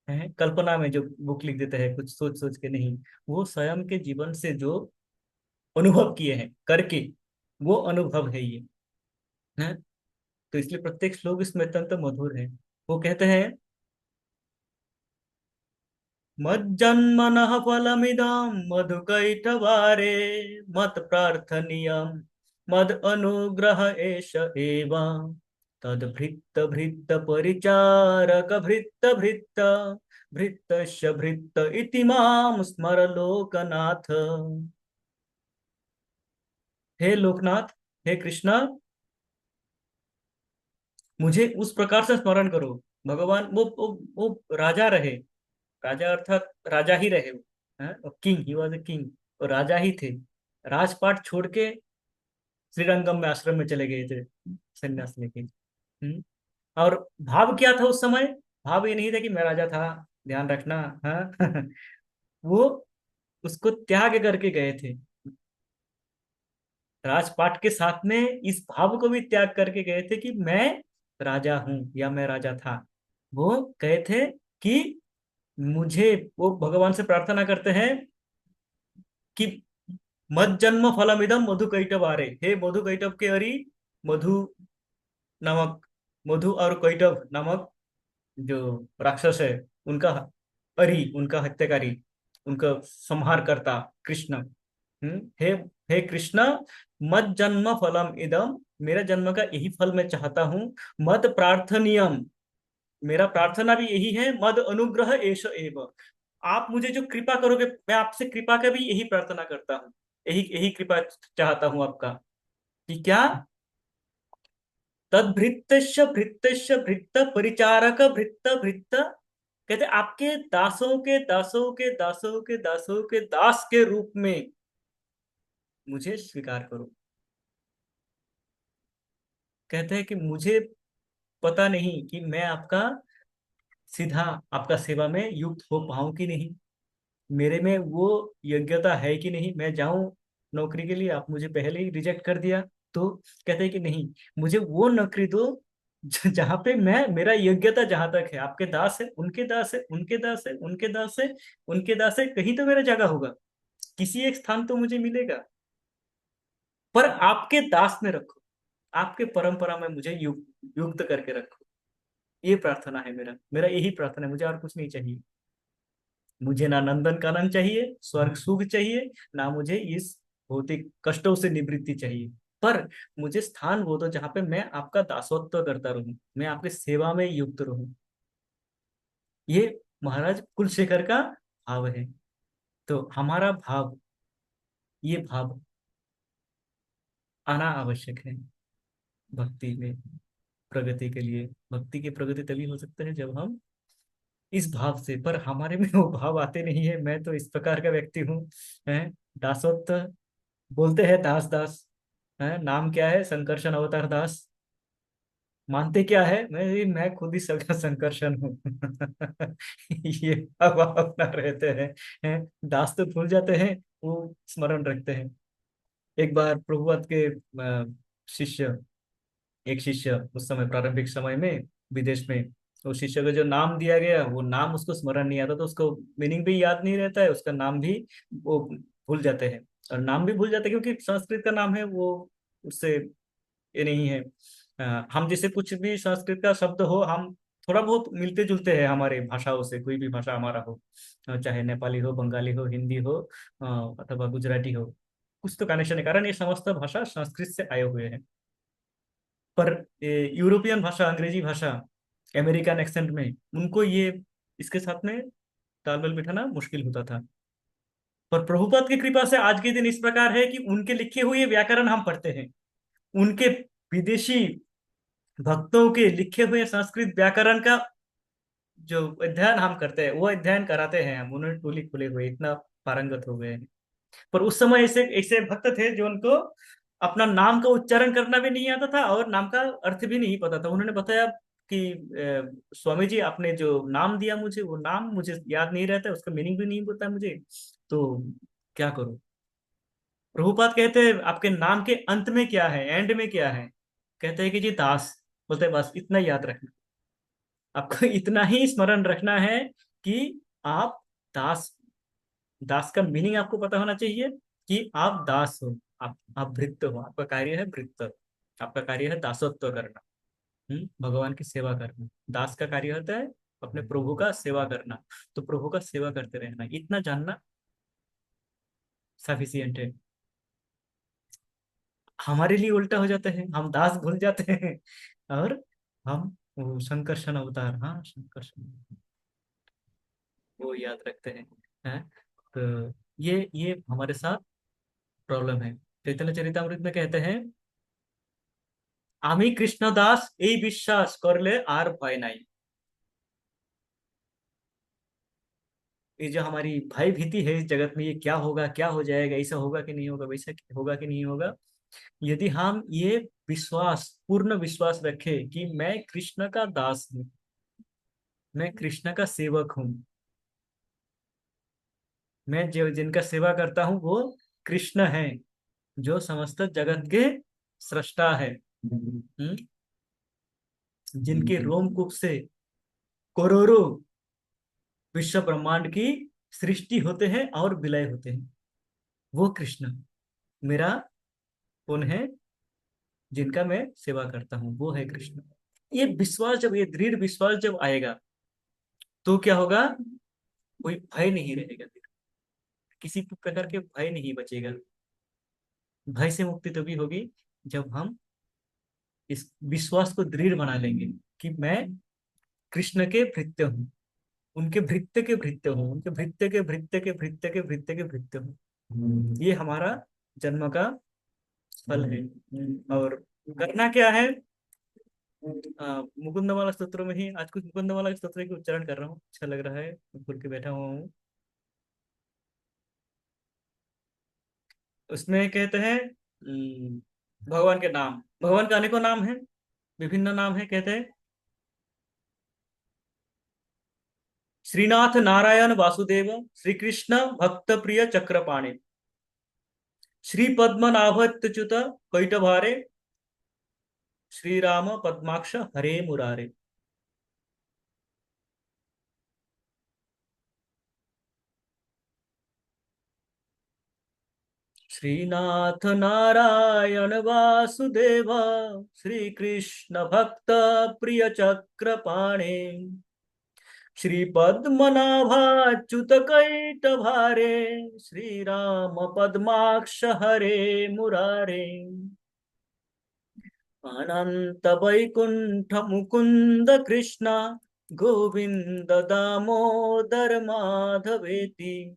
है कल्पना में जो बुक लिख देते हैं कुछ सोच सोच के नहीं। वो स्वयं के जीवन से जो अनुभव किए हैं करके, वो अनुभव है ये, है। तो इसलिए प्रत्येक श्लोक इसमें अत्यंत मधुर है। वो कहते हैं, मज्जन्मनः फलमिदं मधुकैटभारे, मत प्रार्थनीयं मद अनुग्रह एष एव, तद भृत्त भृत्त परिचारक भृत्त भृत्त भृत्तस्य भृत्त इति मां स्मर लोकनाथ। हे लोकनाथ, हे कृष्ण, मुझे उस प्रकार से स्मरण करो। भगवान वो राजा रहे, राजा अर्थात राजा ही रहे वो, king, he was a king. वो राजा ही थे। राजपाट छोड़ के श्रीरंगम में आश्रम में चले गए थे संन्यास लेके। और भाव क्या था उस समय? भाव ये नहीं था कि मैं राजा था, ध्यान रखना। हाँ वो उसको त्याग करके गए थे। राजपाट के साथ में इस भाव को भी त्याग करके गए थे कि मैं राजा हूं या मैं राजा था। वो कहे थे कि मुझे, वो भगवान से प्रार्थना करते हैं कि मत जन्म फलमिदम मधु कैटभ आरे, हे मधु कैटभ के अरि, मधु नामक, मधु और कैटभ नामक जो राक्षस है, उनका अरि, उनका हत्याकारी, उनका संहारकर्ता कृष्ण। हे हे कृष्ण, मत जन्म फलम इदम, मेरा जन्म का यही फल मैं चाहता हूँ। मत प्रार्थनीयम, मेरा प्रार्थना भी यही है। मद अनुग्रह एष एव, आप मुझे जो कृपा करोगे, मैं आपसे कृपा का भी यही प्रार्थना करता हूँ। यही यही कृपा चाहता हूँ आपका। कि क्या? तद भृत्य भृत्य भृत्य परिचारक भृत्य भृत्य, कहते आपके दासों के दासों के दासों के दासों के दास के रूप में मुझे स्वीकार करो। कहते हैं कि मुझे पता नहीं कि मैं आपका सीधा, आपका सेवा में युक्त हो पाऊं कि नहीं, मेरे में वो योग्यता है कि नहीं, मैं जाऊं नौकरी के लिए, आप मुझे पहले ही रिजेक्ट कर दिया। तो कहते हैं कि नहीं, मुझे वो नौकरी दो जहां पे मैं, मेरा योग्यता जहां तक है, आपके दास है, उनके दास है, उनके दास है, उनके दास है, उनके दास है, कहीं तो मेरा जगह होगा, किसी एक स्थान तो मुझे मिलेगा। पर आपके दास में रखो, आपके परंपरा में मुझे युक्त करके रखो। ये प्रार्थना है मेरा, मेरा यही प्रार्थना है, मुझे और कुछ नहीं चाहिए। मुझे ना नंदन कानन चाहिए, स्वर्ग सुख चाहिए, ना मुझे इस भौतिक कष्टों से निवृत्ति चाहिए। पर मुझे स्थान वो दो जहाँ पे मैं आपका दासत्व करता रहूं, मैं आपकी सेवा में युक्त रहूं। ये महाराज कुलशेखर का भाव है। तो हमारा भाव, ये भाव आना आवश्यक है भक्ति में, प्रगति के लिए। भक्ति की प्रगति तभी हो सकता है जब हम इस भाव से, पर हमारे में वो भाव आते नहीं है। मैं तो इस प्रकार का व्यक्ति हूँ, है, दासोत्त, बोलते हैं दास दास, है, नाम क्या है, संकर्षण अवतार दास। मानते क्या है? मैं खुद ही सगा संकर्षण हूँ। ये अब अपना रहते हैं, दास तो भूल जाते हैं, वो स्मरण रखते हैं। एक बार प्रभुपाद के शिष्य, एक शिष्य उस समय प्रारंभिक समय में विदेश में तो शिष्य को जो नाम दिया गया वो नाम उसको स्मरण नहीं आता, तो उसको मीनिंग भी याद नहीं रहता है, उसका नाम भी वो भूल जाते हैं। और नाम भी भूल जाते हैं क्योंकि संस्कृत का नाम है वो, उससे ये नहीं है। हम जैसे कुछ भी संस्कृत का शब्द हो, हम थोड़ा बहुत मिलते जुलते हैं हमारे भाषाओं से, कोई भी भाषा हमारा हो, चाहे नेपाली हो, बंगाली हो, हिंदी हो, अथवा गुजराती हो, कुछ तो कनेक्शन है, कारण ये समस्त भाषा संस्कृत से आए हुए हैं। पर ये यूरोपियन भाषा, अंग्रेजी भाषा, अमेरिकन एक्सेंट में उनको ये इसके साथ में तालमेल बिठाना मुश्किल होता था। पर प्रभुपाद की कृपा से आज के दिन इस प्रकार है कि उनके लिखे हुए व्याकरण हम पढ़ते हैं, उनके विदेशी भक्तों के लिखे हुए संस्कृत व्याकरण का जो अध्ययन हम करते हैं, वो अध्ययन कराते हैं हम, उन्होंने टोली खुले हुए इतना पारंगत हो गए हैं। पर उस समय ऐसे ऐसे भक्त थे जो उनको अपना नाम का उच्चारण करना भी नहीं आता था और नाम का अर्थ भी नहीं पता था। उन्होंने बताया कि स्वामी जी आपने जो नाम दिया मुझे, वो नाम मुझे याद नहीं रहता, उसका मीनिंग भी नहीं पता मुझे, तो क्या करूं। प्रभुपाद कहते हैं आपके नाम के अंत में क्या है, एंड में क्या है। कहते हैं कि जी दास। बोलते हैं बस इतना याद रखना, आपको इतना ही स्मरण रखना है कि आप दास। दास का मीनिंग आपको पता होना चाहिए कि आप दास हो, आप भृत्य हो, आपका कार्य है भृत्य, आपका कार्य है दासत्व करना। भगवान की सेवा करना, दास का कार्य होता है अपने प्रभु का सेवा करना। तो प्रभु का सेवा करते रहना, इतना जानना सफिशियंट है। हमारे लिए उल्टा हो जाता है, हम दास भूल जाते हैं और हम वो संकर्षण अवतार, हाँ संकर्षण, वो याद रखते हैं। हैं? तो ये हमारे साथ प्रॉब्लम है। चैतन्य चरितमृत में कहते हैं, आमी कृष्ण दास এই বিশ্বাস করলে আর ভয় নাই। ये जो हमारी भय भीति है इस जगत में, ये क्या होगा, क्या हो जाएगा, ऐसा होगा कि नहीं होगा, वैसा होगा कि नहीं होगा, यदि हम ये विश्वास, पूर्ण विश्वास रखें कि मैं कृष्ण का दास हूँ, मैं कृष्ण का सेवक हूँ, मैं जो जिनका सेवा करता हूँ वो कृष्ण है, जो समस्त जगत के सृष्टा है, जिनके रोमकूप से करोड़ों विश्व ब्रह्मांड की सृष्टि होते हैं और विलय होते हैं, वो कृष्ण मेरा कौन है, जिनका मैं सेवा करता हूँ, वो है कृष्ण। ये विश्वास जब, ये दृढ़ विश्वास जब आएगा तो क्या होगा, कोई भय नहीं रहेगा, किसी प्रकार के भय नहीं बचेगा। भय से मुक्ति तभी होगी जब हम इस विश्वास को दृढ़ बना लेंगे कि मैं कृष्ण के भृत्य हूँ, उनके भृत्य के भृत्य हूँ, उनके भृत्य के भृत्य के भृत्य के भृत्य के भृत्य हूँ। ये हमारा जन्म का फल है। और करना क्या है, मुकुंदमाला स्तोत्र में ही आज कुछ मुकुंदमाला स्तोत्र के उच्चारण कर रहा हूँ, अच्छा लग रहा है, खुल के बैठा हुआ हूँ। उसमें कहते हैं भगवान के नाम, भगवान के अनेकों नाम हैं, विभिन्न नाम है। कहते हैं श्रीनाथ नारायण वासुदेव, श्री कृष्ण भक्त प्रिय चक्रपाणि, श्री पद्मनाभच्युत कैटभारे, श्री राम पद्माक्ष हरे मुरारे। श्रीनाथ नारायण वासुदेव, श्री कृष्ण भक्त प्रिय चक्रपाणे, श्री पद्मनाभाच्युत कैटभारे, श्री राम पद्माक्ष हरे मुरारे। अनंत वैकुंठ मुकुंद कृष्ण, गोविंद दामोदर माधवेति,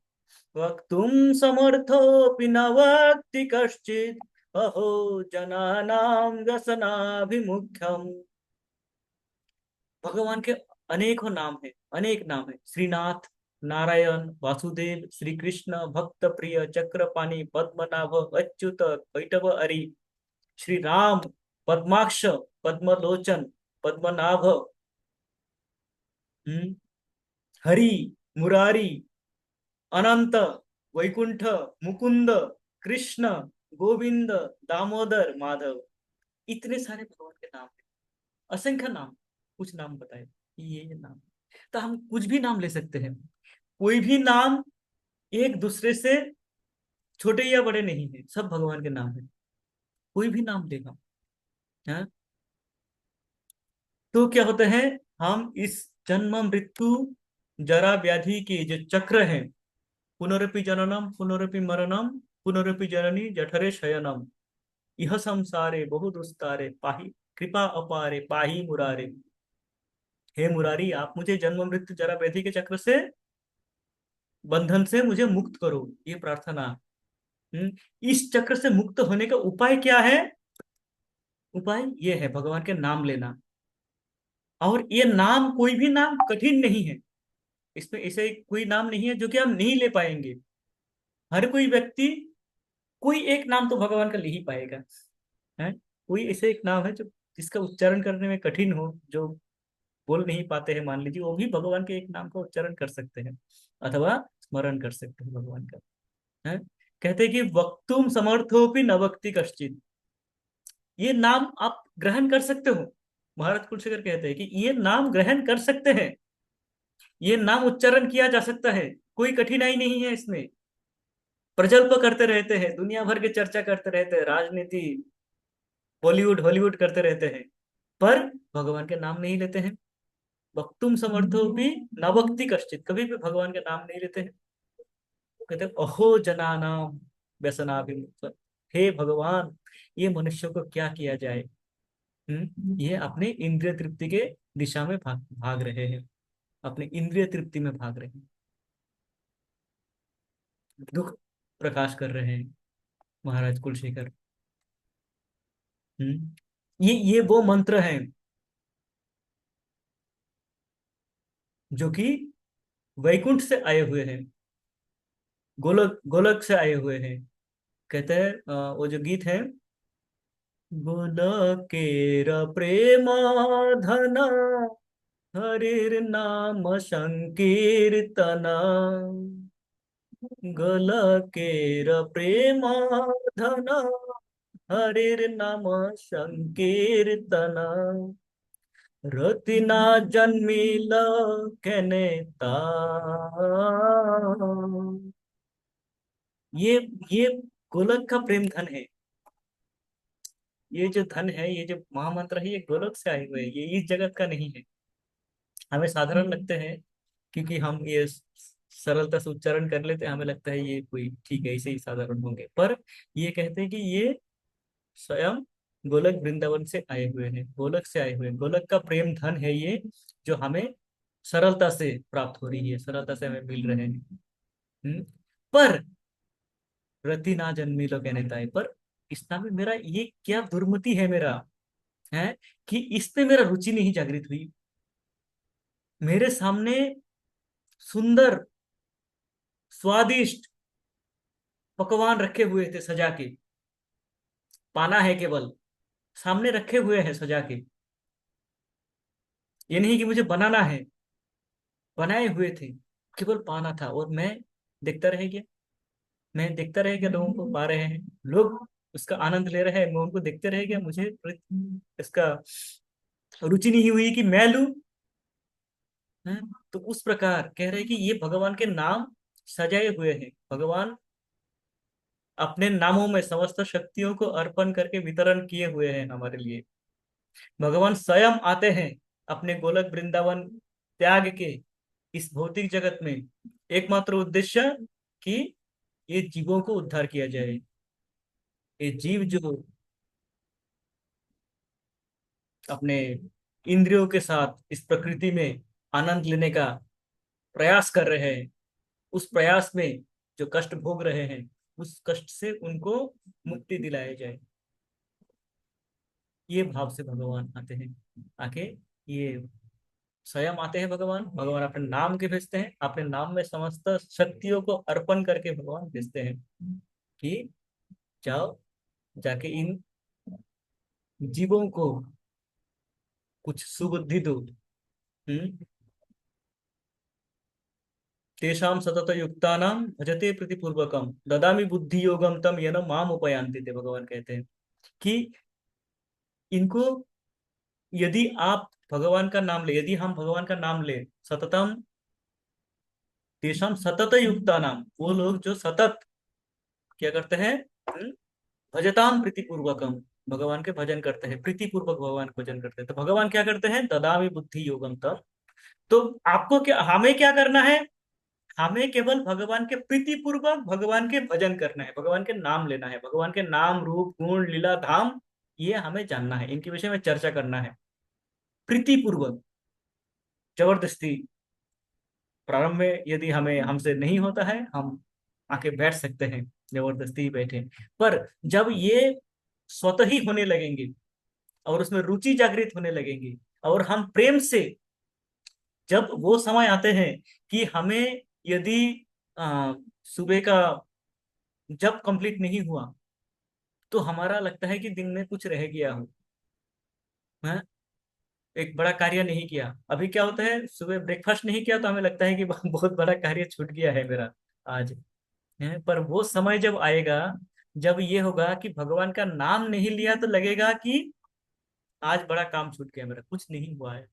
वक्तुं समर्थोऽपि न वक्ति कश्चित्, अहो जनानां व्यसनाभिमुख्यम्। भगवान के अनेकों नाम है, अनेक नाम है। श्रीनाथ, नारायण, वासुदेव, श्री कृष्ण भक्त प्रिय चक्रपाणि, पद्मनाभ, अच्युत, कैटभ हरि, श्री राम, पद्माक्ष, पद्मलोचन, पद्मनाभ, हम्म, हरि, मुरारी, अनंत, वैकुंठ, मुकुंद, कृष्ण, गोविंद, दामोदर, माधव, इतने सारे भगवान के नाम है, असंख्य नाम, कुछ नाम बताए। ये नाम, तो हम कुछ भी नाम ले सकते हैं। कोई भी नाम एक दूसरे से छोटे या बड़े नहीं है, सब भगवान के नाम है। कोई भी नाम लेगा। हाँ? तो क्या होता है, हम इस जन्म मृत्यु जरा व्याधि के जो चक्र है, पुनरपि जननम पुनरपि मरणम पुनरपि जननी जठरे शयनम, यह संसारे बहु दुस्तारे पाही कृपा अपारे पाही मुरारे। हे मुरारी, आप मुझे जन्म मृत्यु जरा व्याधि के चक्र से, बंधन से मुझे मुक्त करो, ये प्रार्थना। हम्म, इस चक्र से मुक्त होने का उपाय क्या है? उपाय ये है भगवान के नाम लेना। और ये नाम, कोई भी नाम कठिन नहीं है। इसमें ऐसे कोई नाम नहीं है जो कि हम नहीं ले पाएंगे। हर कोई व्यक्ति कोई एक नाम तो भगवान का ले ही पाएगा। है, कोई ऐसे एक नाम है जो, जिसका उच्चारण करने में कठिन हो, जो बोल नहीं पाते हैं, मान लीजिए, वो भी भगवान के एक नाम का उच्चारण कर सकते हैं, अथवा स्मरण कर सकते हैं भगवान का। है, कहते हैं कि वक्तुम समर्थोपि न वक्ति कश्चित। ये नाम आप ग्रहण कर सकते हो। महाराज कुलशेखर कहते हैं कि ये नाम ग्रहण कर सकते हैं, ये नाम उच्चारण किया जा सकता है, कोई कठिनाई नहीं है इसमें। प्रजल्प करते रहते हैं, दुनिया भर के चर्चा करते रहते हैं, राजनीति, बॉलीवुड हॉलीवुड करते रहते हैं, पर भगवान के नाम नहीं लेते हैं। वक्तुम समर्थो भी न वक्ति कश्चित, कभी भी भगवान के नाम नहीं लेते हैं। कहते हैं, अहो जनानाम व्यसनाभिमुक्त। हे भगवान, ये मनुष्यों को क्या किया जाए। ये अपने इंद्रिय तृप्ति के दिशा में भाग भाग रहे हैं, अपने इंद्रिय तृप्ति में भाग रहे हैं, दुख प्रकाश कर रहे हैं महाराज कुलशेखर। ये वो मंत्र हैं जो कि वैकुंठ से आए हुए हैं, गोलक गोलक से आए हुए हैं। कहते हैं वो जो गीत है, गोलकेर प्रेमाधन हरिर नाम संकीर्तना, गोलकेर प्रेमाधन हरिर नाम संकीर्तना, रतिना जन्मिल केने ये ये गोलक का प्रेम धन है। ये जो धन है, ये जो महामंत्र है, ये गोलक से आए हुए हैं, ये इस जगत का नहीं है। हमें साधारण लगते हैं, क्योंकि हम ये सरलता से उच्चारण कर लेते हैं, हमें लगता है ये कोई ठीक है, ऐसे ही साधारण होंगे, पर ये कहते हैं कि ये स्वयं गोलक वृंदावन से आए हुए हैं, गोलक से आए हुए हैं, गोलक का प्रेम धन है ये, जो हमें सरलता से प्राप्त हो रही है, सरलता से हमें मिल रहे हैं। पर रति ना जन्मी लो कहने ताए, पर इसमें मेरा ये क्या दुर्मति है मेरा, है कि इसमें मेरा रुचि नहीं जागृत हुई। मेरे सामने सुंदर स्वादिष्ट पकवान रखे हुए थे सजा के, पाना है केवल, सामने रखे हुए हैं सजा के, ये नहीं कि मुझे बनाना है, बनाए हुए थे, केवल पाना था, और मैं देखता रह गया। मैं देखता रह गया, लोगों को पा रहे हैं, लोग उसका आनंद ले रहे हैं, मैं उनको देखते रह गया, मुझे इसका रुचि नहीं हुई कि मैं लूं। हैं? तो उस प्रकार कह रहे हैं कि ये भगवान के नाम सजाए हुए हैं, भगवान अपने नामों में समस्त शक्तियों को अर्पण करके वितरण किए हुए हैं हमारे लिए। भगवान स्वयं आते हैं अपने गोलक वृंदावन त्याग के इस भौतिक जगत में, एकमात्र उद्देश्य कि ये जीवों को उद्धार किया जाए। ये जीव जो अपने इंद्रियों के साथ इस प्रकृति में आनंद लेने का प्रयास कर रहे हैं, उस प्रयास में जो कष्ट भोग रहे हैं, उस कष्ट से उनको मुक्ति दिलाया जाए, ये भाव से भगवान आते हैं। आके ये स्वयं आते हैं भगवान, भगवान अपने नाम के भेजते हैं, अपने नाम में समस्त शक्तियों को अर्पण करके भगवान भेजते हैं कि जाओ, जाके इन जीवों को कुछ सुबुद्धि दो। हम्म, तेषां सतत युक्तानां भजते प्रीतिपूर्वकम ददामि बुद्धि योगम तम येन माम उपयान्ति थे, भगवान कहते हैं कि इनको यदि आप भगवान का नाम ले, यदि हम भगवान का नाम ले, सततम तेषाम सतत युक्ता नाम, वो लोग जो सतत क्या करते हैं, हम्म, भजताम प्रीतिपूर्वकम, भगवान के भजन करते हैं, प्रीतिपूर्वक भगवान के भजन करते हैं, तो भगवान क्या करते हैं, ददामि बुद्धि योगम तम। तो आपको क्या, हमें क्या करना है, हमें केवल भगवान के प्रीतिपूर्वक भगवान के भजन करना है, भगवान के नाम लेना है, भगवान के नाम रूप गुण लीला धाम ये हमें जानना है, इनके विषय में चर्चा करना है प्रीतिपूर्वक। जबरदस्ती प्रारंभ में यदि हमें हमसे नहीं होता है, हम आके बैठ सकते हैं, जबरदस्ती ही बैठे। पर जब ये स्वतः ही होने लगेंगे और उसमें रुचि जागृत होने लगेंगी, और हम प्रेम से, जब वो समय आते हैं कि हमें यदि आ, सुबह का जब कंप्लीट नहीं हुआ, तो हमारा लगता है कि दिन में कुछ रह गया हो, है, एक बड़ा कार्य नहीं किया। अभी क्या होता है, सुबह ब्रेकफास्ट नहीं किया तो हमें लगता है कि बहुत बड़ा कार्य छूट गया है मेरा आज, है। पर वो समय जब आएगा, जब ये होगा कि भगवान का नाम नहीं लिया, तो लगेगा कि आज बड़ा काम छूट गया मेरा, कुछ नहीं हुआ है,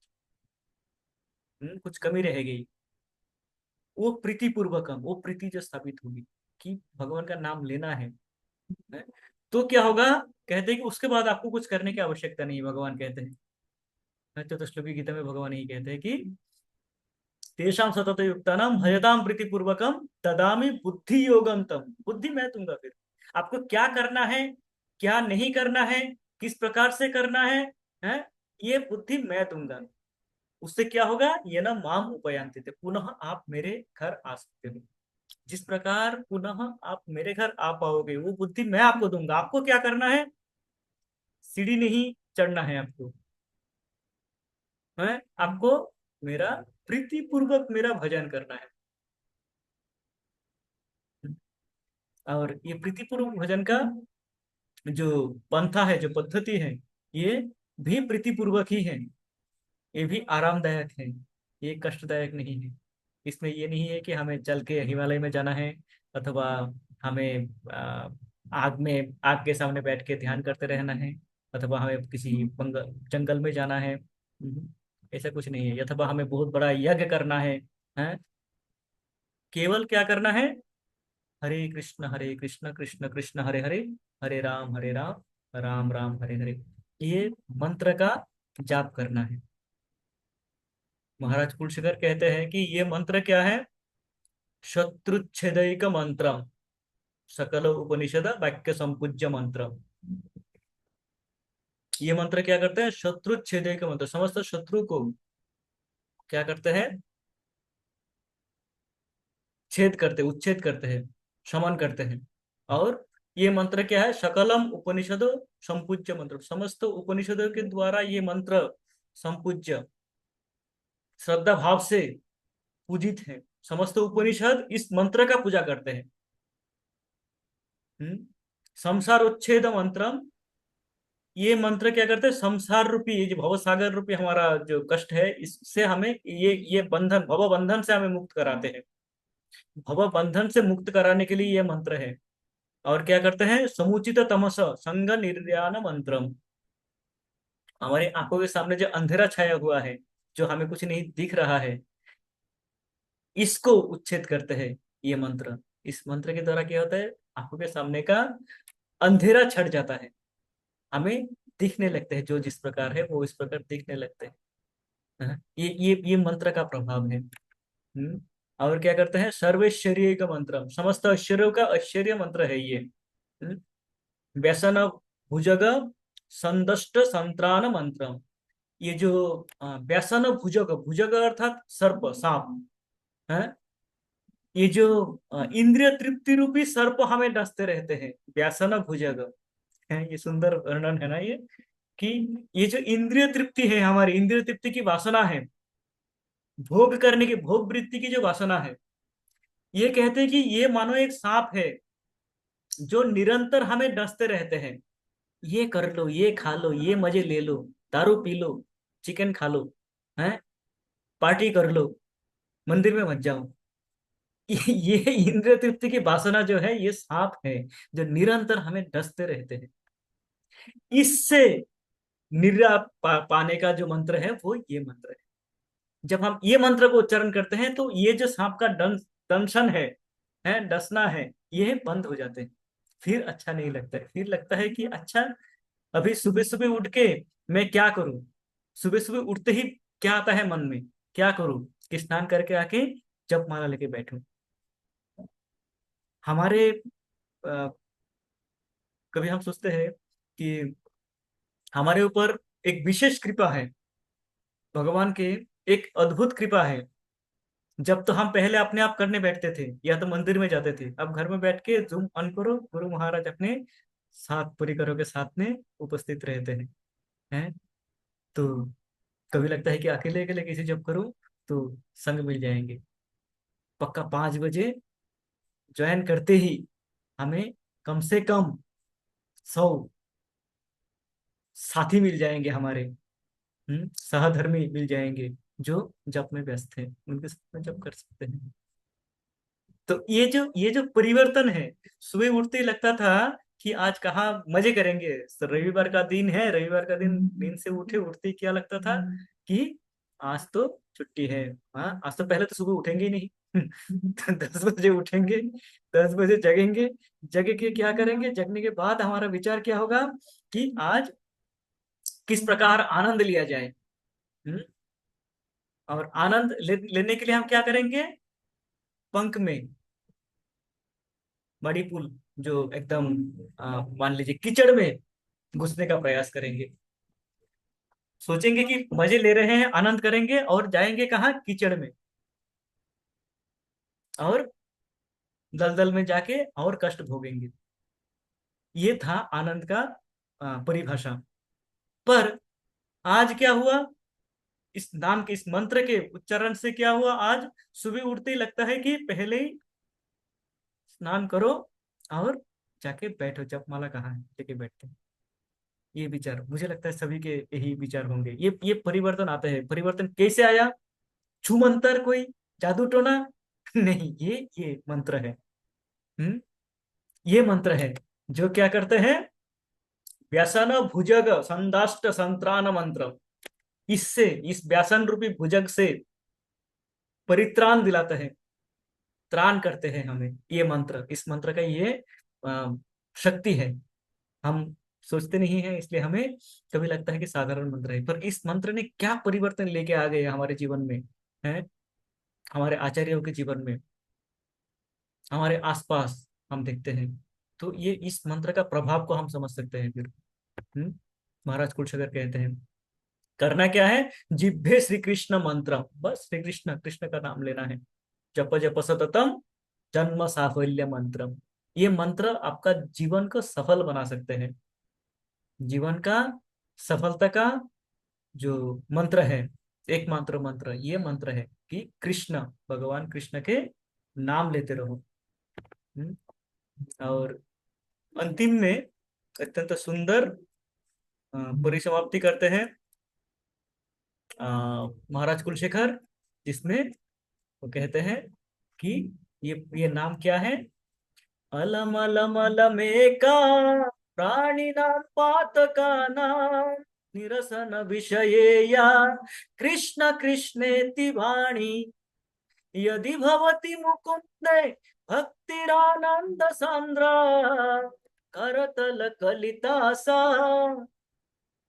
कुछ कमी रह गई। वो प्रीति पूर्वकम, वो प्रीति जो स्थापित होगी कि भगवान का नाम लेना है? तो क्या होगा, कहते हैं कि उसके बाद आपको कुछ करने की आवश्यकता नहीं है, भगवान कहते हैं, तो श्लोकी गीता में भगवान यही कहते हैं कि तेषां सतत युक्तानां भजताम प्रीतिपूर्वकम ददामि बुद्धि योगम तम, बुद्धि मैं दूंगा फिर। आपको क्या करना है, क्या नहीं करना है, किस प्रकार से करना है, ये बुद्धि मैं दूंगा। उससे क्या होगा, ये ना माम उपयांति थे, पुनः आप मेरे घर आ सकते हो। जिस प्रकार पुनः आप मेरे घर आ पाओगे, वो बुद्धि मैं आपको दूंगा। आपको क्या करना है, सीढ़ी नहीं चढ़ना है आपको, है, आपको मेरा प्रीति पूर्वक मेरा भजन करना है। और ये प्रीतिपूर्वक भजन का जो पंथा है, जो पद्धति है, ये भी प्रीतिपूर्वक ही है, ये भी आरामदायक है, ये कष्टदायक नहीं है। इसमें ये नहीं है कि हमें चल के हिमालय में जाना है, अथवा हमें आग में, आग के सामने बैठ के ध्यान करते रहना है, अथवा हमें किसी जंगल में जाना है, ऐसा कुछ नहीं है। अथवा हमें बहुत बड़ा यज्ञ करना है? केवल क्या करना है, हरे कृष्ण कृष्ण कृष्ण हरे हरे, हरे राम राम राम हरे हरे, ये मंत्र का जाप करना है। महाराज कुलशेखर कहते हैं कि ये मंत्र क्या है, शत्रुच्छेदैक मंत्र, सकल उपनिषद वाक्य संपूज्य मंत्र। ये मंत्र क्या करते हैं, शत्रुच्छेदैक मंत्र, समस्त शत्रु को क्या करते हैं, छेद करते, उच्छेद करते हैं, शमन करते हैं। और ये मंत्र क्या है, सकलम उपनिषद संपूज्य मंत्र, समस्त उपनिषदों के द्वारा ये मंत्र संपूज्य, श्रद्धा भाव से पूजित है। समस्त उपनिषद इस मंत्र का पूजा करते हैं। हम्म संसार उच्छेद मंत्र, ये मंत्र क्या करते हैं, संसार रूपी, ये जो भव सागर रूपी हमारा जो कष्ट है, इससे हमें ये बंधन, भव बंधन से हमें मुक्त कराते हैं। भव बंधन से मुक्त कराने के लिए ये मंत्र है। और क्या करते हैं, समुचित तमस संग निर्यान मंत्रम, हमारी आंखों के सामने जो अंधेरा छाया हुआ है, जो हमें कुछ नहीं दिख रहा है, इसको उच्छेद करते हैं ये मंत्र। इस मंत्र के द्वारा क्या होता है, आंखों के सामने का अंधेरा छट जाता है, हमें दिखने लगते हैं, जो जिस प्रकार है वो इस प्रकार दिखने लगते हैं। हाँ, ये मंत्र का प्रभाव है। और क्या करते हैं, सर्वैश्वर्य का मंत्र, समस्त ऐश्वर्यों का ऐश्वर्य मंत्र है ये। हम्म, व्यसन भुजग संदष्ट संत्रान मंत्र, ये जो व्यसन भुजग, भुजग अर्थात सर्प, सांप है। ये जो इंद्रिय तृप्ति रूपी सर्प हमें डसते रहते हैं, व्यासन भुजग है, ये सुंदर वर्णन है ना ये, कि ये जो इंद्रिय तृप्ति है, हमारी इंद्रिय तृप्ति की वासना है, भोग करने की, भोग वृत्ति की जो वासना है, ये कहते हैं कि ये मानो एक सांप है, जो निरंतर हमें डसते रहते हैं। ये कर लो, ये खा लो, ये मजे ले लो, दारू पी लो, चिकन खा लो, है, पार्टी कर लो, मंदिर में मत जाओ। ये इंद्रिय तृप्ति की वासना जो है, ये सांप है, जो निरंतर हमें डसते रहते हैं। इससे पाने का जो मंत्र है वो ये मंत्र है। जब हम ये मंत्र को उच्चारण करते हैं तो ये जो सांप का दंशन है डसना है, ये बंद हो जाते हैं। फिर अच्छा नहीं लगता है, फिर लगता है कि अच्छा, अभी सुबह सुबह उठ के मैं क्या करूं। सुबह सुबह उठते ही क्या आता है मन में, क्या करूं, कि स्नान करके आके जप माला लेके बैठूं। हमारे अ, कभी हम सोचते हैं कि हमारे ऊपर एक विशेष कृपा है, भगवान के एक अद्भुत कृपा है। जब तो हम पहले अपने आप करने बैठते थे या तो मंदिर में जाते थे, अब घर में बैठ के जूम ऑन करो, गुरु महाराज अपने साथ परिकरों के साथ में उपस्थित रहते हैं। तो कभी लगता है कि अकेले अकेले कैसे जब करूं, तो संग मिल जाएंगे। पक्का 5 बजे ज्वाइन करते ही हमें कम से कम 100 साथी मिल जाएंगे हमारे, सहधर्मी मिल जाएंगे, जो जप में व्यस्त है, उनके साथ में जप कर सकते हैं। तो ये जो परिवर्तन है, सुबह उठते ही लगता था कि आज कहाँ मजे करेंगे, तो रविवार का दिन है, रविवार का दिन नींद से उठते ही क्या लगता था कि आज तो छुट्टी है। हाँ, आज तो पहले तो सुबह उठेंगे ही नहीं। तो 10 बजे उठेंगे, 10 बजे जगेंगे, जगे के क्या करेंगे, जगने के बाद हमारा विचार क्या होगा कि आज किस प्रकार आनंद लिया जाए। हम्म, और आनंद लेने के लिए हम क्या करेंगे, पंख में बड़ी पुल, जो एकदम मान लीजिए कीचड़ में घुसने का प्रयास करेंगे। सोचेंगे कि मजे ले रहे हैं, आनंद करेंगे, और जाएंगे कहाँ, कीचड़ में, और दलदल में जाके और कष्ट भोगेंगे। ये था आनंद का परिभाषा। पर आज क्या हुआ, इस नाम के, इस मंत्र के उच्चारण से क्या हुआ, आज सुबह उठते ही लगता है कि पहले ही स्नान करो और जाके बैठो, जपमाला कहाँ है लेके बैठते हैं। ये विचार मुझे लगता है सभी के यही विचार होंगे। ये परिवर्तन आता है, परिवर्तन कैसे आया, छू मंतर कोई जादू टोना नहीं, ये मंत्र है। हम्म ये मंत्र है जो क्या करते हैं, व्यसन भुजग संदाष्ट संत्रान मंत्र, इससे, इस व्यासन रूपी भुजग से परित्राण दिलाते हैं, त्राण करते हैं हमें ये मंत्र। इस मंत्र का ये अ, शक्ति है। हम सोचते नहीं है, इसलिए हमें कभी लगता है कि साधारण मंत्र है, पर इस मंत्र ने क्या परिवर्तन लेके आ गए हमारे जीवन में, है, हमारे आचार्यों के जीवन में, हमारे आसपास हम देखते हैं। तो ये इस मंत्र का प्रभाव को हम समझ सकते हैं फिर। हम्म? महाराज कुलशेखर कहते हैं, करना क्या है, जिह्वे श्री कृष्ण मंत्र, बस श्री कृष्ण, कृष्ण का नाम लेना है। जप जप सततम जन्म साफल्य मंत्र, ये मंत्र आपका जीवन को सफल बना सकते हैं। जीवन का सफलता का जो मंत्र है, एकमात्र मंत्र ये मंत्र है कि कृष्ण, भगवान कृष्ण के नाम लेते रहो। हम्म? और अंतिम में अत्यंत सुंदर परिसमाप्ति करते हैं अ, महाराज कुलशेखर, जिसमें वो कहते हैं कि ये नाम क्या है, अलम अलम अलमेका प्राणिनां पातकानां निरसन विषयेया कृष्ण कृष्णेति वाणी यदि भवति मुकुन्दे भक्तिरानंद सांद्रा करतल कलिता सा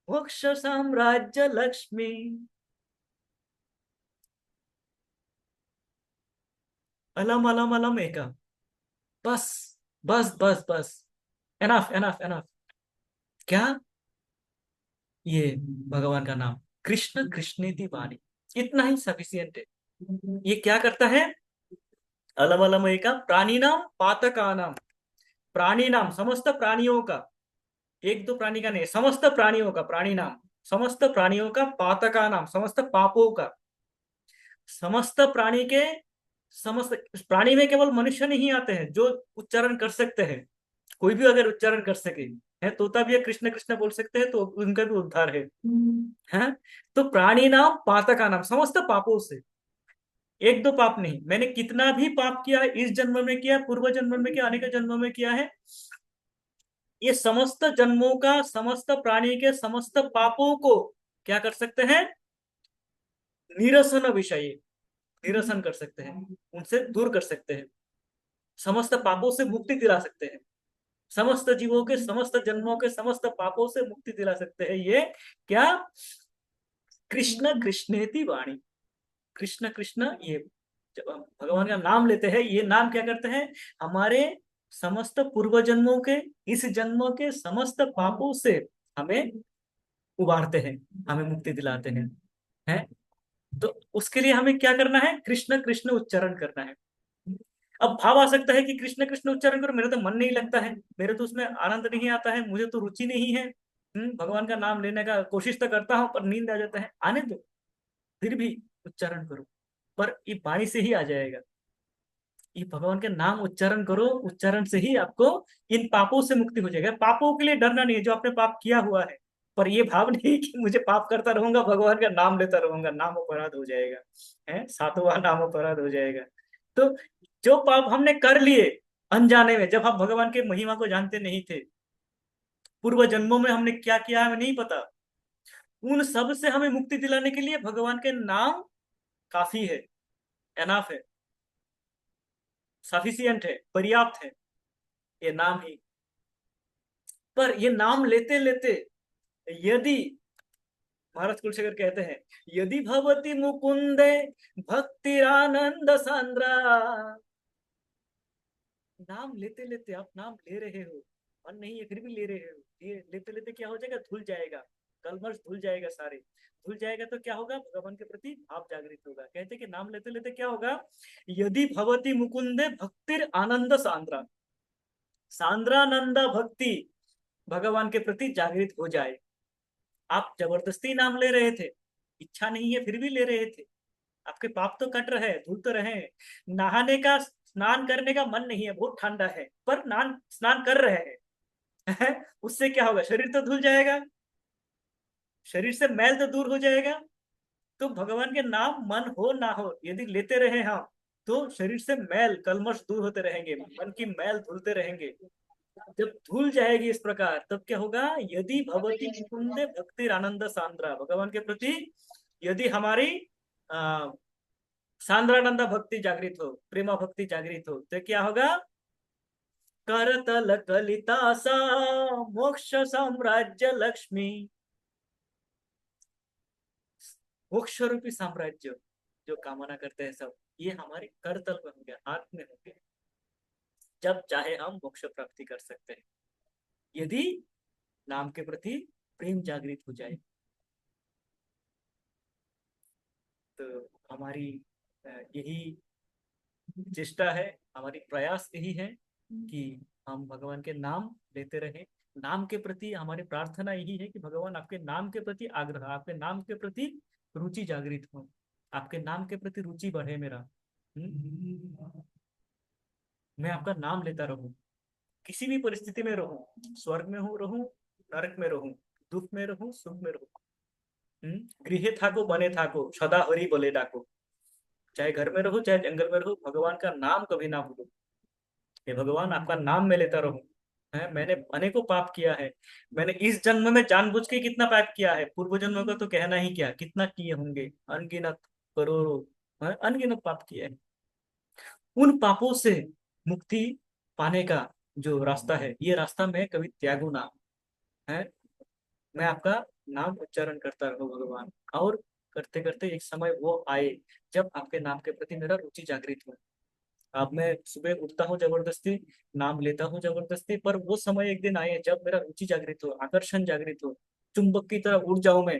मोक्ष साम्राज्य लक्ष्मी। अलम अलम अलम एका, बस बस बस बस, एनफ एनफ एनफ। क्या, ये भगवान का नाम, कृष्ण कृष्णेति वाणी, इतना ही सफिशियंट है। ये क्या करता है, अलम अलम एका प्राणी नाम पातका नाम, प्राणी नाम समस्त प्राणियों का, एक दो प्राणी का नहीं, समस्त प्राणियों का प्राणी नाम, समस्त प्राणियों का पातका नाम, समस्त पापों का, समस्त प्राणी के, समस्त प्राणी में केवल मनुष्य नहीं आते हैं जो उच्चारण कर सकते हैं। कोई भी अगर उच्चारण कर सके, है, तोता भी है, कृष्ण कृष्ण बोल सकते हैं तो उनका भी उद्धार है। तो प्राणी नाम पातका नाम, समस्त पापों से, एक दो पाप नहीं, मैंने कितना भी पाप किया है, इस जन्म में किया, पूर्व जन्म में किया, अनेक जन्म में किया है, ये समस्त जन्मों का, समस्त प्राणी के समस्त पापों को क्या कर सकते हैं? निरसन विषय, निरसन कर सकते हैं, उनसे दूर कर सकते हैं, समस्त पापों से मुक्ति दिला सकते हैं, समस्त जीवों के, समस्त जन्मों के, समस्त पापों से मुक्ति दिला सकते हैं। ये क्या? कृष्ण कृष्णेति वाणी, कृष्ण कृष्ण, ये जब हम भगवान का नाम लेते हैं, ये नाम क्या करते हैं? हमारे समस्त पूर्व जन्मों के, इस जन्म के समस्त पापों से हमें उबारते हैं, हमें मुक्ति दिलाते हैं। तो उसके लिए हमें क्या करना है? कृष्ण कृष्ण उच्चारण करना है। अब भाव आ सकता है कि कृष्ण कृष्ण उच्चारण करो, मेरा तो मन नहीं लगता है, मेरे तो उसमें आनंद नहीं आता है, मुझे तो रुचि नहीं है। भगवान का नाम लेने का कोशिश तो करता हूँ पर नींद आ जाता है। आने दो, फिर भी उच्चारण करो, पर ये वाणी से ही आ जाएगा। ये भगवान के नाम उच्चारण करो, उच्चारण से ही आपको इन पापों से मुक्ति हो जाएगा। पापों के लिए डरना नहीं है, जो आपने पाप किया हुआ है, पर ये भाव नहीं कि मुझे पाप करता रहूंगा, भगवान का नाम लेता रहूंगा, नाम अपराध हो जाएगा, है सातवां नाम अपराध हो जाएगा। तो जो पाप हमने कर लिए अनजाने में, जब हम भगवान के महिमा को जानते नहीं थे, पूर्व जन्मों में हमने क्या किया हमें नहीं पता, उन सब से हमें मुक्ति दिलाने के लिए भगवान के नाम काफी है, एनाफ है, सफिशियंट है, पर्याप्त है, ये नाम ही। पर ये नाम लेते लेते, यदि महाराज कुलशेखर कहते हैं, यदि भवती मुकुंदे भक्तिरानंद सांद्रा, नाम लेते लेते आप नाम ले रहे हो, मन नहीं है फिर भी ले रहे हो, ये लेते लेते क्या हो जाएगा? धुल जाएगा, कलमश धुल जाएगा, सारे धुल जाएगा। तो क्या होगा? भगवान के प्रति भाव जागृत होगा। कहते कि नाम लेते लेते क्या होगा? यदि भवती मुकुंदे भक्तिर आनंद सांद्रा, सांद्रानंद भक्ति भगवान के प्रति जागृत हो जाए। आप जबरदस्ती नाम ले रहे थे, इच्छा नहीं है फिर भी ले रहे थे, आपके पाप तो कट रहे हैं, धुल तो रहे हैं। नहाने का, स्नान करने का मन नहीं है, बहुत ठंडा है, पर नान स्नान कर रहे हैं उससे क्या होगा? शरीर तो धुल जाएगा, शरीर से मैल तो दूर हो जाएगा। तो भगवान के नाम मन हो ना हो, यदि लेते रहे हम, तो शरीर से मैल कलमश दूर होते रहेंगे, मन की मैल धुलते रहेंगे। जब धुल जाएगी इस प्रकार, तब क्या होगा? यदि भगवती मुकुंदे भक्ति आनंद सांद्रा, भगवान के प्रति यदि हमारी आ, सांद्रानंद भक्ति जागृत हो, प्रेमा भक्ति जागृत हो, तो क्या होगा? करतल कलिता सा मोक्ष साम्राज्य लक्ष्मी, मोक्ष रूपी साम्राज्य जो कामना करते हैं सब, ये हमारे करतल में होंगे, हाथ में होंगे। जब चाहे हम मोक्ष प्राप्ति कर सकते हैं, यदि नाम के प्रति प्रेम जागृत हो जाए। तो हमारी यही चेष्टा है, हमारी प्रयास यही है कि हम भगवान के नाम लेते रहें। नाम के प्रति हमारी प्रार्थना यही है कि भगवान आपके नाम के प्रति आग्रह, आपके नाम के प्रति रुचि जागृत हो, आपके नाम के प्रति रुचि बढ़े मेरा। मैं आपका नाम लेता रहूं, किसी भी परिस्थिति में रहूं, स्वर्ग में हूं रहूं, नरक में रहूं, दुख में रहूं, सुख में रहूं। गृहे थाको बने थाको सदा हरि बोले डाको, चाहे घर में रहो चाहे जंगल में रहो, भगवान का नाम कभी ना भूलो। हे भगवान, आपका नाम मैं लेता रहूं। है, मैंने अनेकों पाप किया है, मैंने इस जन्म में जानबूझ के कितना पाप किया है, पूर्व जन्म का तो कहना ही क्या, कितना किए होंगे, अनगिनत, करोड़ों, अनगिनत पाप किए हैं। उन पापों से मुक्ति पाने का जो रास्ता है, ये रास्ता मैं कभी त्यागू ना। है, मैं आपका नाम उच्चारण करता रहूं भगवान, और करते करते एक समय वो आए जब आपके नाम के प्रति मेरा रुचि जागृत हो। अब मैं सुबह उठता हूँ जबरदस्ती, नाम लेता हूँ जबरदस्ती, पर वो समय एक दिन आए जब मेरा रुचि जागृत हो, आकर्षण जागृत हो, चुंबक की तरह उड़ जाऊं मैं,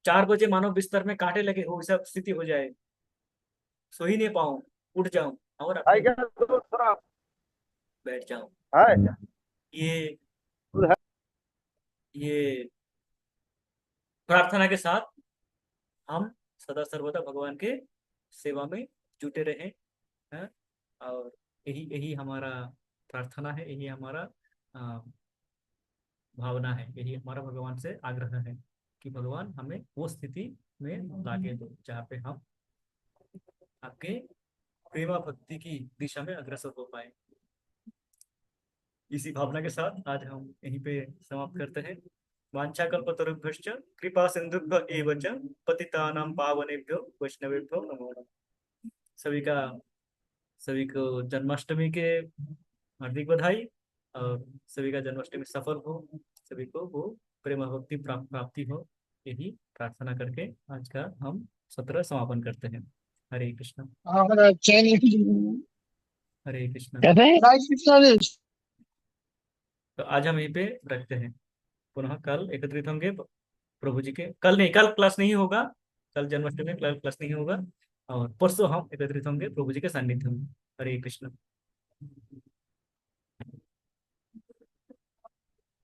4 बजे मानो बिस्तर में कांटे लगे हो, ऐसा स्थिति हो जाए, सो ही नहीं पाऊं, उठ जाऊं और हाय अपने क्या दोस्त थोड़ा बैठ जाऊं। हाय ये खुद है। ये प्रार्थना के साथ हम सदा सर्वदा भगवान के सेवा में जुटे रहें। हैं? और यही यही हमारा प्रार्थना है, यही हमारा अ, भावना है, यही हमारा भगवान से आग्रह है कि भगवान हमें वो स्थिति में लाके दो जहाँ पे हम आपके प्रेमा भक्ति की दिशा में अग्रसर हो पाए। इसी भावना के साथ आज हम यहीं पे समाप्त करते हैं। वाञ्छाकल्पतरुभ्यश्च कृपा सिंधुभ्य एव च पतितानां पावनेभ्यो वैष्णवेभ्यो नमो नमः। सभी का सभी को जन्माष्टमी के हार्दिक बधाई, और सभी का जन्माष्टमी सफल हो, सभी को वो प्रेम भक्ति प्राप्ति हो, यही प्रार्थना करके आज का हम सत्र समापन करते हैं। हरे कृष्ण। हमारा चैनल हरे कृष्ण। कहते हैं राइट कितना तो आज हम यहीं पे रखते हैं। पुनः कल एकत्रित होंगे प्रभु जी के, कल नहीं, कल क्लास नहीं होगा, कल जन्माष्टमी में कल क्लास नहीं होगा, और परसों हम एकत्रित होंगे प्रभु जी के सान्निध्य में। हरे कृष्ण।